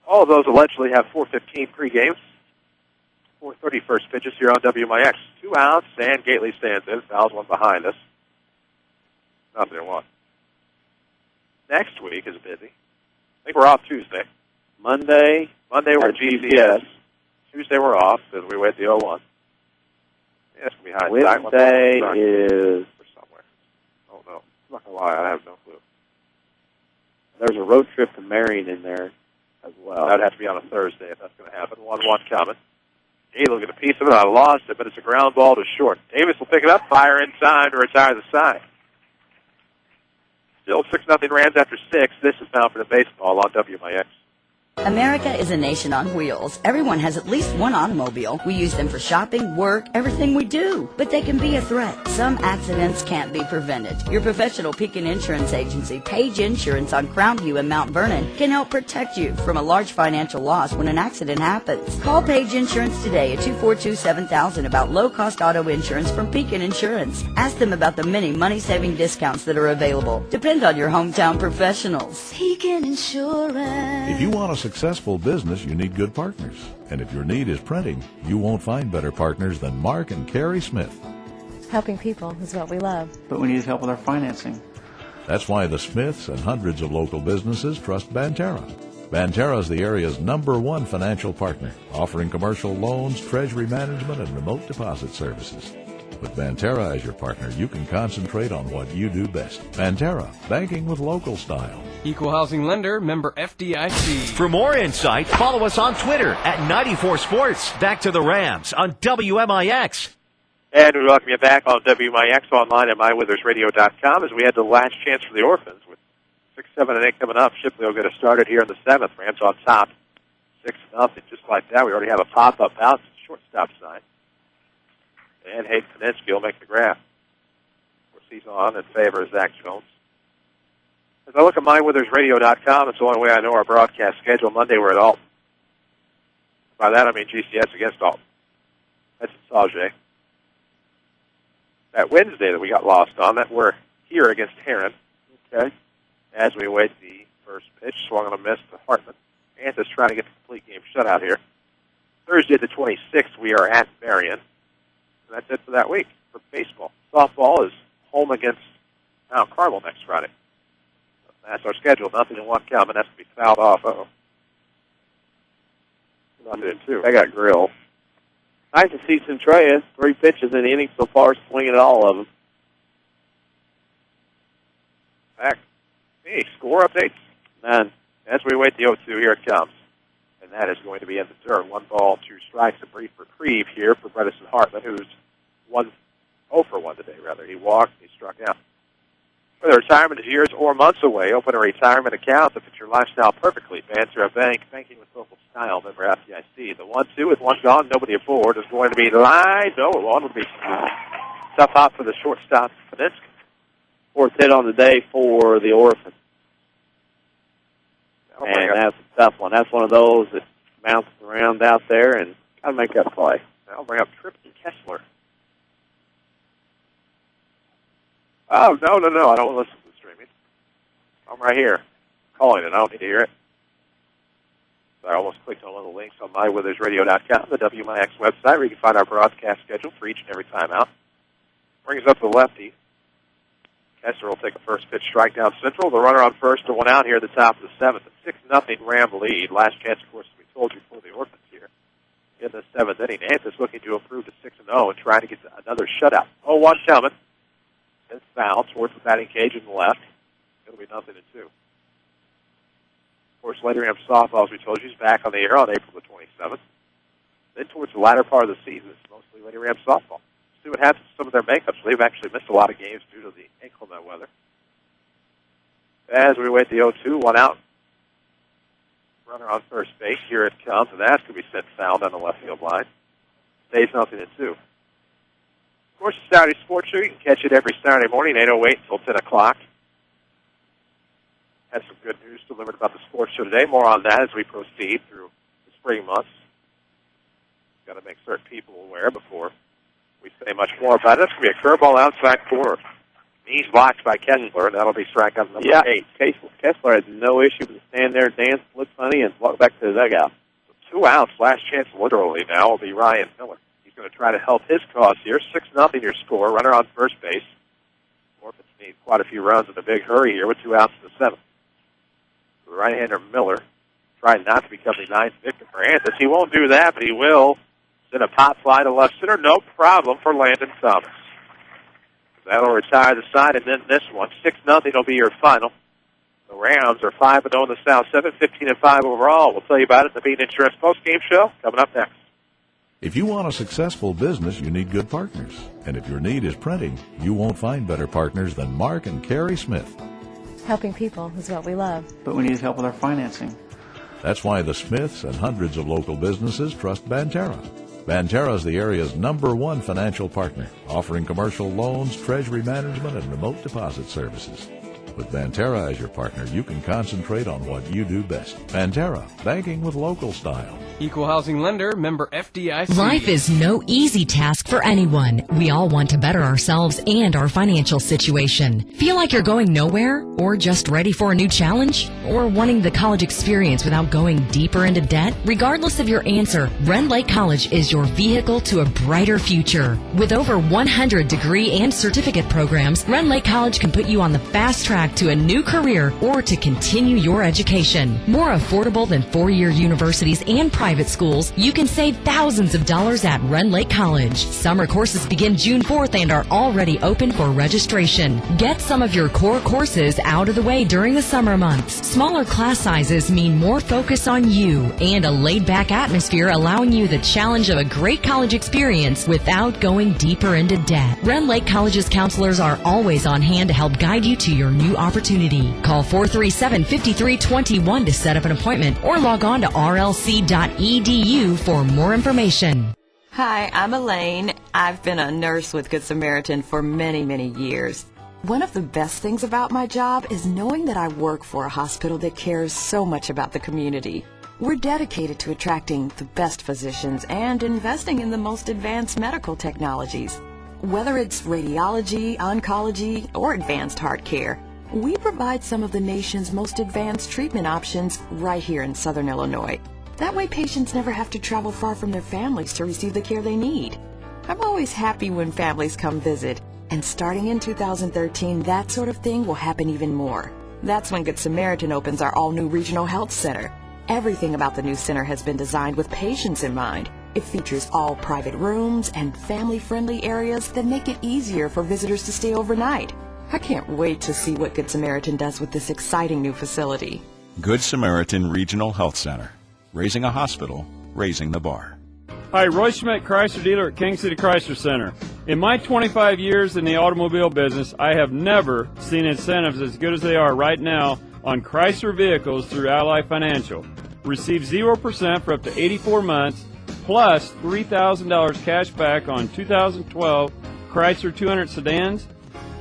All of those allegedly have 4:15 pre-games. 4:30 first pitches here on WMIX. 2 outs, and Gately stands in. Fouls one behind us. Nothing to 1. Next week is busy. I think we're off Tuesday. Monday we're at GCS. Tuesday we're off, and we wait the 0-1. Yeah, it's going to be behind. Wednesday is... somewhere. Oh, no. I'm not going to lie, I have no clue. There's a road trip to Marion in there as well. That would have to be on a Thursday if that's going to happen. 1-1 coming. Gately will get a piece of it. I lost it, but it's a ground ball to short. Davis will pick it up, fire in time to retire the side. Still 6-0 Rams after 6. This is Now for the Baseball on WMIX. America is a nation on wheels. Everyone has at least one automobile. We use them for shopping, work, everything we do. But they can be a threat. Some accidents can't be prevented. Your professional Pekin Insurance Agency, Page Insurance on Crown View in Mount Vernon, can help protect you from a large financial loss when an accident happens. Call Page Insurance today at 242-7000 about low-cost auto insurance from Pekin Insurance. Ask them about the many money-saving discounts that are available. Depend on your hometown professionals. Pekin Insurance. If you want a successful business, you need good partners. And if your need is printing, you won't find better partners than Mark and Carrie Smith. Helping people is what we love. But we need help with our financing. That's why the Smiths and hundreds of local businesses trust Banterra. Banterra is the area's #1 financial partner, offering commercial loans, treasury management, and remote deposit services. With Banterra as your partner, you can concentrate on what you do best. Banterra, banking with local style. Equal housing lender, member FDIC. For more insight, follow us on Twitter at 94 Sports. Back to the Rams on WMIX. And we welcome you back on WMIX online at mywithersradio.com as we had the last chance for the Orphans with 6, 7, and 8 coming up. Shipley will get us started here in the 7th. Rams on top, 6-0. Just like that, we already have a pop-up bounce shortstop sign. And Hayden Koninsky will make the grab. Of course, he's on in favor of Zach Jones. As I look at mywithersradio.com, it's the only way I know our broadcast schedule. Monday, we're at Alton. By that, I mean GCS against Alton. That's in Sauget. That Wednesday that we got lost on, that we're here against Heron. Okay. As we await the first pitch, swung on a miss to Hartman. Anthony's trying to get the complete game shutout here. Thursday the 26th, we are at Marion. And that's it for that week for baseball. Softball is home against Mount Carmel next Friday. That's our schedule. Nothing in 1 count, and that's to be fouled off. Uh-oh. Nothing in 2. I got grilled. Nice to see Centralia. 3 pitches in the inning so far, swinging at all of them. Back. Hey, score updates? None. As we wait the 0-2, here it comes. And that is going to be in the dirt. 1 ball, 2 strikes, a brief reprieve here for Bredesen Hartman, who's 0 for 1 today, rather. He walked, he struck out. Whether retirement is years or months away, open a retirement account to fit your lifestyle perfectly. Banterra Bank, banking with local style, member FDIC. The 1-2 with 1 gone, nobody aboard, is going to be line. No, it won't be tough out for the shortstop, Koninsky. 4th hit on the day for the Orphans. And that's a tough one. That's one of those that bounces around out there and got to make that play. I'll bring up Trippy Kessler. Oh, no. I don't want to listen to the streaming. I'm right here calling it. I don't need to hear it. So I almost clicked on one of the links on mywithersradio.com, the WMIX website, where you can find our broadcast schedule for each and every time out. Brings up the lefty. Kessler will take a first pitch strike down Central. The runner on first to 1 out here at the top of the 7th. A 6-0 Ram lead. Last chance, of course, as we told you, for the Orphans here in the 7th inning. Anthony's looking to improve to 6-0 and trying to get another shutout. 0-1 coming. It's foul towards the batting cage in the left. It'll be 0-2. Of course, Lady Rams softball, as we told you, is back on the air on April the 27th. Then towards the latter part of the season, it's mostly Lady Rams softball. see what happens to some of their makeups. They've actually missed a lot of games due to the inclement weather. As we wait the 0-2, one out. Runner on first base. Here it comes, and that's going to be sent foul on the left field line. Stays 0-2. Of course, the Saturday Sports Show, you can catch it every Saturday morning, 8:08 until 10 o'clock. Had some good news delivered about the sports show today. More on that as we proceed through the spring months. Got to make certain people aware before we say much more about it. It's going to be a curveball outside corner. He's blocked by Kessler, and that'll be strikeout number 8. Kessler had no issue with stand there, dance, look funny, and walk back to the dugout. So 2 outs. Last chance literally now will be Ryan Miller. He's going to try to help his cause here. 6-0 your score. Runner on first base. Orphans need quite a few runs in a big hurry here with 2 outs in the 7th. The right-hander Miller trying not to become the 9th victim for Anthony. He won't do that, but he will send a pop fly to left center. No problem for Landon Thomas. That'll retire the side, and then this one. 6-0 will be your final. The Rams are 5-0 in the South, 15-5 overall. We'll tell you about it in the Bean Insurance postgame show coming up next. If you want a successful business, you need good partners. And if your need is printing, you won't find better partners than Mark and Carrie Smith. Helping people is what we love. But we needed help with our financing. That's why the Smiths and hundreds of local businesses trust Banterra. Banterra is the area's #1 financial partner, offering commercial loans, treasury management, and remote deposit services. With Banterra as your partner, you can concentrate on what you do best. Banterra, banking with local style. Equal housing lender, member FDIC. Life is no easy task for anyone. We all want to better ourselves and our financial situation. Feel like you're going nowhere? Or just ready for a new challenge? Or wanting the college experience without going deeper into debt? Regardless of your answer, Rend Lake College is your vehicle to a brighter future. With over 100 degree and certificate programs, Rend Lake College can put you on the fast track to a new career or to continue your education. More affordable than four-year universities and private schools, you can save thousands of dollars at Rend Lake College. Summer courses begin June 4th and are already open for registration. Get some of your core courses out of the way during the summer months. Smaller class sizes mean more focus on you and a laid-back atmosphere allowing you the challenge of a great college experience without going deeper into debt. Rend Lake College's counselors are always on hand to help guide you to your new opportunity. Call 437-5321 to set up an appointment or log on to rlc.edu for more information. Hi, I'm Elaine. I've been a nurse with Good Samaritan for many, many years. One of the best things about my job is knowing that I work for a hospital that cares so much about the community. We're dedicated to attracting the best physicians and investing in the most advanced medical technologies. Whether it's radiology, oncology, or advanced heart care, we provide some of the nation's most advanced treatment options right here in Southern Illinois. That way patients never have to travel far from their families to receive the care they need. I'm always happy when families come visit, and starting in 2013, that sort of thing will happen even more. That's when Good Samaritan opens our all-new Regional Health Center. Everything about the new center has been designed with patients in mind. It features all private rooms and family-friendly areas that make it easier for visitors to stay overnight. I can't wait to see what Good Samaritan does with this exciting new facility. Good Samaritan Regional Health Center. Raising a hospital, raising the bar. Hi, Roy Schmidt, Chrysler dealer at King City Chrysler Center. In my 25 years in the automobile business, I have never seen incentives as good as they are right now on Chrysler vehicles through Ally Financial. Receive 0% for up to 84 months, plus $3,000 cash back on 2012 Chrysler 200 sedans.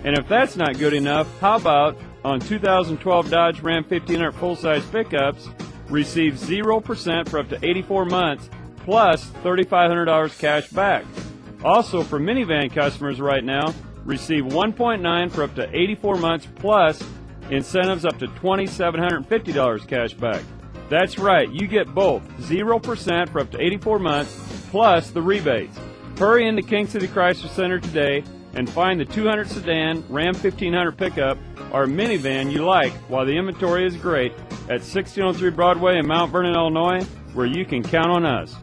And if that's not good enough, how about on 2012 Dodge Ram 1500 full-size pickups, receive 0% for up to 84 months, plus $3,500 cash back. Also, for minivan customers right now, receive 1.9 for up to 84 months, plus incentives up to $2,750 cash back. That's right, you get both, 0% for up to 84 months, plus the rebates. Hurry into King City Chrysler Center today and find the 200 sedan, Ram 1500 pickup, or minivan you like while the inventory is great at 1603 Broadway in Mount Vernon, Illinois, where you can count on us.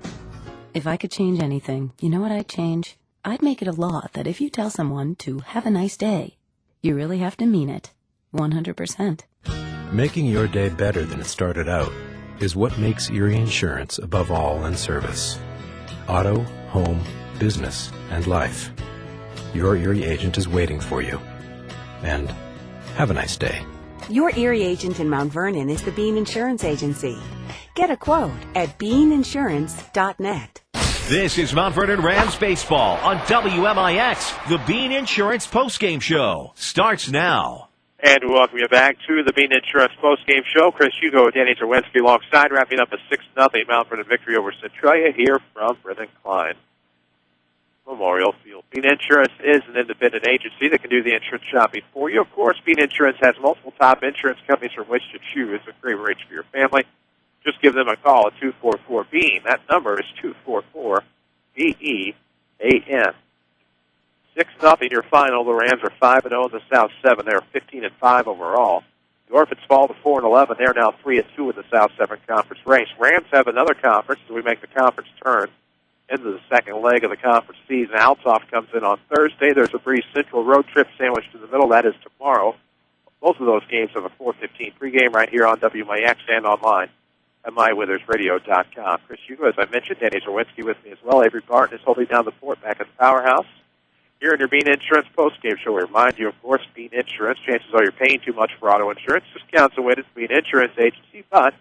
If I could change anything, you know what I'd change? I'd make it a law that if you tell someone to have a nice day, you really have to mean it, 100%. Making your day better than it started out is what makes Erie Insurance above all in service. Auto, home, business, and life. Your Erie agent is waiting for you. And have a nice day. Your Erie agent in Mount Vernon is the Bean Insurance Agency. Get a quote at beaninsurance.net. This is Mount Vernon Rams Baseball on WMIX. The Bean Insurance Postgame Show starts now. And we welcome you back to the Bean Insurance Postgame Show. Chris Hugo and Danny Czerwinski alongside, wrapping up a 6-0 Mount Vernon victory over Centralia here from Brendan Klein Memorial Field. Bean Insurance is an independent agency that can do the insurance shopping for you. Of course, Bean Insurance has multiple top insurance companies from which to choose. A great rates for your family. Just give them a call at 244-BEAN. That number is 244-BEAN. 6-0 your final. The Rams are 5-0 in the South 7. They're 15-5 overall. The Orphans fall to 4-11. They're now 3-2 in the South 7 conference race. Rams have another conference, so we make the conference turn into the second leg of the conference season. Altoff comes in on Thursday. There's a Breeze Central road trip sandwiched in the middle. That is tomorrow. Both of those games have a 4:15 pregame right here on WMIX and online at mywithersradio.com. Chris Hugo, as I mentioned, Danny Czerwinski with me as well. Avery Barton is holding down the fort back at the powerhouse. Here in your Bean Insurance postgame show, we remind you, of course, Bean Insurance. Chances are you're paying too much for auto insurance. Discounts await at the Bean Insurance Agency, but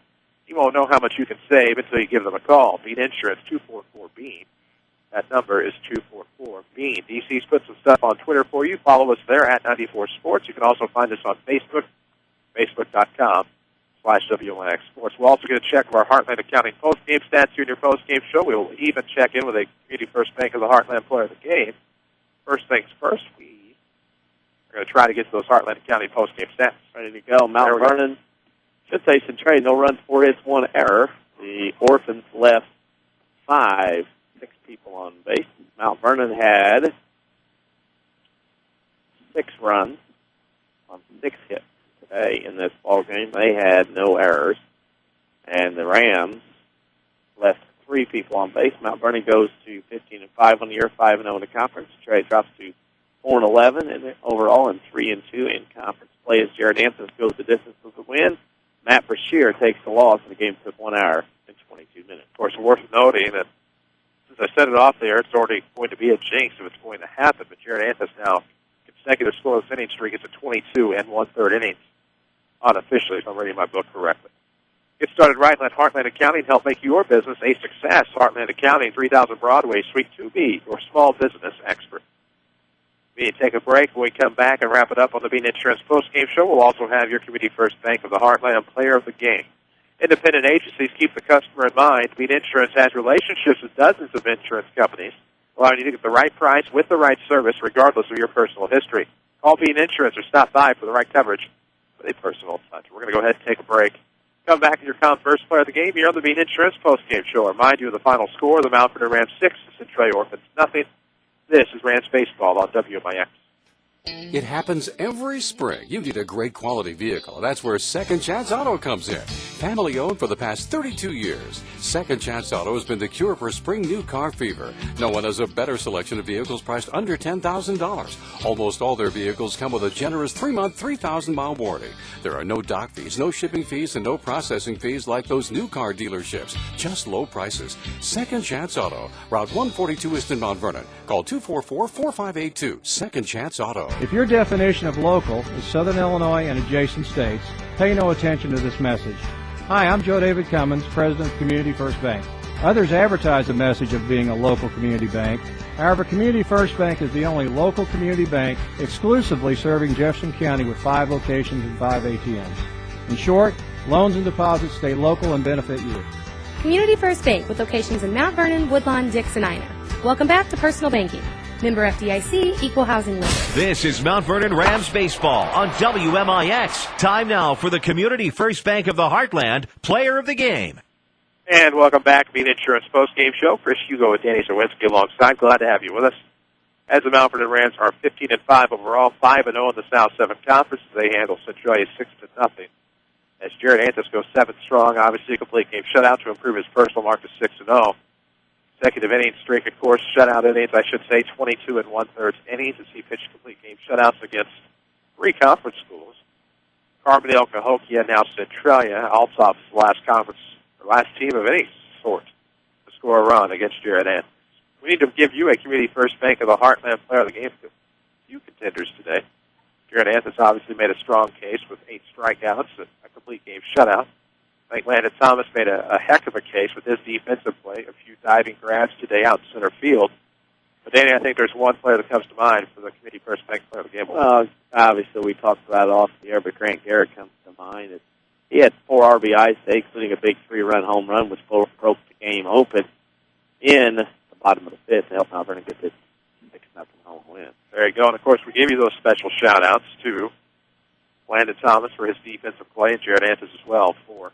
you won't know how much you can save until you give them a call. Bean Insurance, 244-BEAN. That number is 244-BEAN. DC's put some stuff on Twitter for you. Follow us there at 94 Sports. You can also find us on Facebook, facebook.com/WMIX Sports. We're also going to check our Heartland Accounting postgame stats here in your postgame show. We will even check in with a Community First Bank of the Heartland player of the game. First things first, we are going to try to get to those Heartland Accounting postgame stats. Ready to go. Mount Vernon should say Centralia, no runs, 4 hits, 1 error. The Orphans left 6 people on base. Mount Vernon had 6 runs on 6 hits today in this ball game. They had no errors. And the Rams left 3 people on base. Mount Vernon goes to 15-5 on the year, 5-0 in the conference. Trey drops to 4-11 and overall, and 3-2 in conference play as Jared Anthony goes the distance with the win. Matt Brashear takes the loss, and the game took 1 hour and 22 minutes. Of course, worth noting that since I set it off there, it's already going to be a jinx if it's going to happen. But Jared Anthony now consecutive scoreless inning streak. It's a 22 1/3 innings unofficially, if I'm reading my book correctly. Get started right. Let Heartland Accounting help make your business a success. Heartland Accounting, 3000 Broadway, Suite 2B, your small business expert. We need to take a break. When we come back and wrap it up on the Bean Insurance postgame show, we'll also have your Community First Bank of the Heartland player of the game. Independent agencies keep the customer in mind. Bean Insurance has relationships with dozens of insurance companies, allowing you to get the right price with the right service, regardless of your personal history. Call Bean Insurance or stop by for the right coverage with a personal touch. We're going to go ahead and take a break. Come back in your first player of the game here on the Bean Insurance postgame show. Remind you of the final score: the Mount Vernon Rams 6, the Centralia Orphans nothing. This is Rams Baseball on WMIX. It happens every spring. You need a great quality vehicle. That's where Second Chance Auto comes in. Family owned for the past 32 years. Second Chance Auto has been the cure for spring new car fever. No one has a better selection of vehicles priced under $10,000. Almost all their vehicles come with a generous 3-month, 3,000-mile warranty. There are no dock fees, no shipping fees, and no processing fees like those new car dealerships. Just low prices. Second Chance Auto. Route 142 East in Mount Vernon. Call 244-4582. Second Chance Auto. If your definition of local is Southern Illinois and adjacent states, pay no attention to this message. Hi, I'm Joe David Cummins, President of Community First Bank. Others advertise the message of being a local community bank. However, Community First Bank is the only local community bank exclusively serving Jefferson County with 5 locations and 5 ATMs. In short, loans and deposits stay local and benefit you. Community First Bank with locations in Mount Vernon, Woodlawn, Dix, and Ina. Welcome back to Personal Banking. Member FDIC, Equal Housing Lender. This is Mount Vernon Rams Baseball on WMIX. Time now for the Community First Bank of the Heartland player of the game. And welcome back to Bean Insurance postgame show. Chris Hugo and Danny Czerwinski alongside. Glad to have you with us. As the Mount Vernon Rams are 15-5 overall, 5-0 in the South 7 Conference. They handle Centralia 6-0. As Jared Anthony goes 7 strong, obviously a complete game shutout to improve his personal mark to 6-0. Consecutive innings streak, of course, shutout innings, I should say, 22 1/3 innings as he pitched complete game shutouts against 3 conference schools. Carbondale, Cahokia, now Centralia. Altoff's last team of any sort to score a run against Jared Anthony. We need to give you a Community First Bank of the Heartland player of the game few contenders today. Jared Anthony obviously made a strong case with 8 strikeouts, a complete game shutout. I think Landon Thomas made a heck of a case with his defensive play, a few diving grabs today out in center field. But, Danny, I think there's one player that comes to mind for the Community First Bank player of the game. Obviously, we talked about it off the air, but Grant Garrett comes to mind. He had 4 RBIs today, including a big 3-run home run, which broke the game open in the bottom of the 5th to help Mount Vernon get this 6-0 home win. There you go. And, of course, we give you those special shout-outs to Landon Thomas for his defensive play and Jared Anthony as well for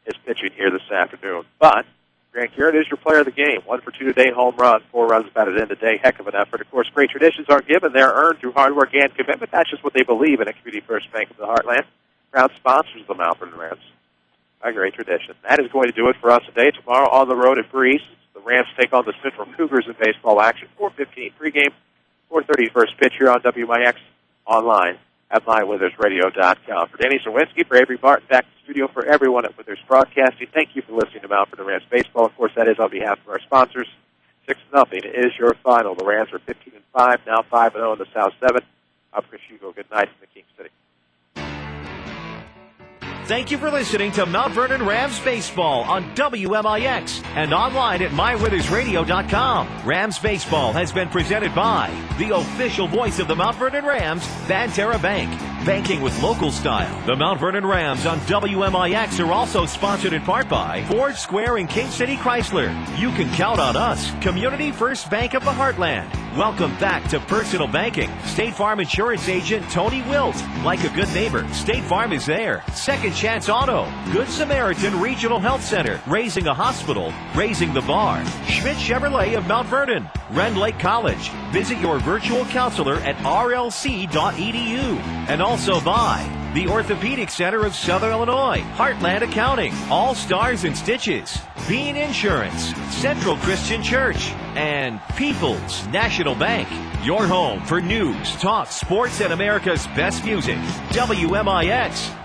his pitching here this afternoon. But Grant Garrett is your player of the game. 1 for 2 today, home run, 4 runs batted in today. Heck of an effort. Of course, great traditions aren't given. They're earned through hard work and commitment. That's just what they believe in a Community First Bank of the Heartland. Proud sponsors of the Mount Vernon Rams. A great tradition. That is going to do it for us today. Tomorrow on the road at Breeze, the Rams take on the Central Cougars in baseball action. 4:15 pregame, 4:30 first pitch here on WMIX, online at mywithersradio.com. For Danny Czerwinski, for Avery Barton, back to the studio for everyone at Withers Broadcasting, thank you for listening to Mount Vernon Rams Baseball. Of course, that is on behalf of our sponsors. 6-0 is your final. The Rams are 15-5, now 5-0 in the South 7. I'm Chris Hugo. Good night from the King City. Thank you for listening to Mount Vernon Rams Baseball on WMIX and online at mywithersradio.com. Rams Baseball has been presented by the official voice of the Mount Vernon Rams, Banterra Bank. Banking with local style. The Mount Vernon Rams on WMIX are also sponsored in part by Ford Square and King City Chrysler. You can count on us, Community First Bank of the Heartland. Welcome back to Personal Banking. State Farm Insurance Agent Tony Wilt. Like a good neighbor, State Farm is there. Second Chance Auto. Good Samaritan Regional Health Center. Raising a hospital. Raising the bar. Schmidt Chevrolet of Mount Vernon. Rend Lake College. Visit your virtual counselor at rlc.edu. And also by the Orthopedic Center of Southern Illinois, Heartland Accounting, All Stars and Stitches, Bean Insurance, Central Christian Church, and People's National Bank. Your home for news, talk, sports, and America's best music. WMIX.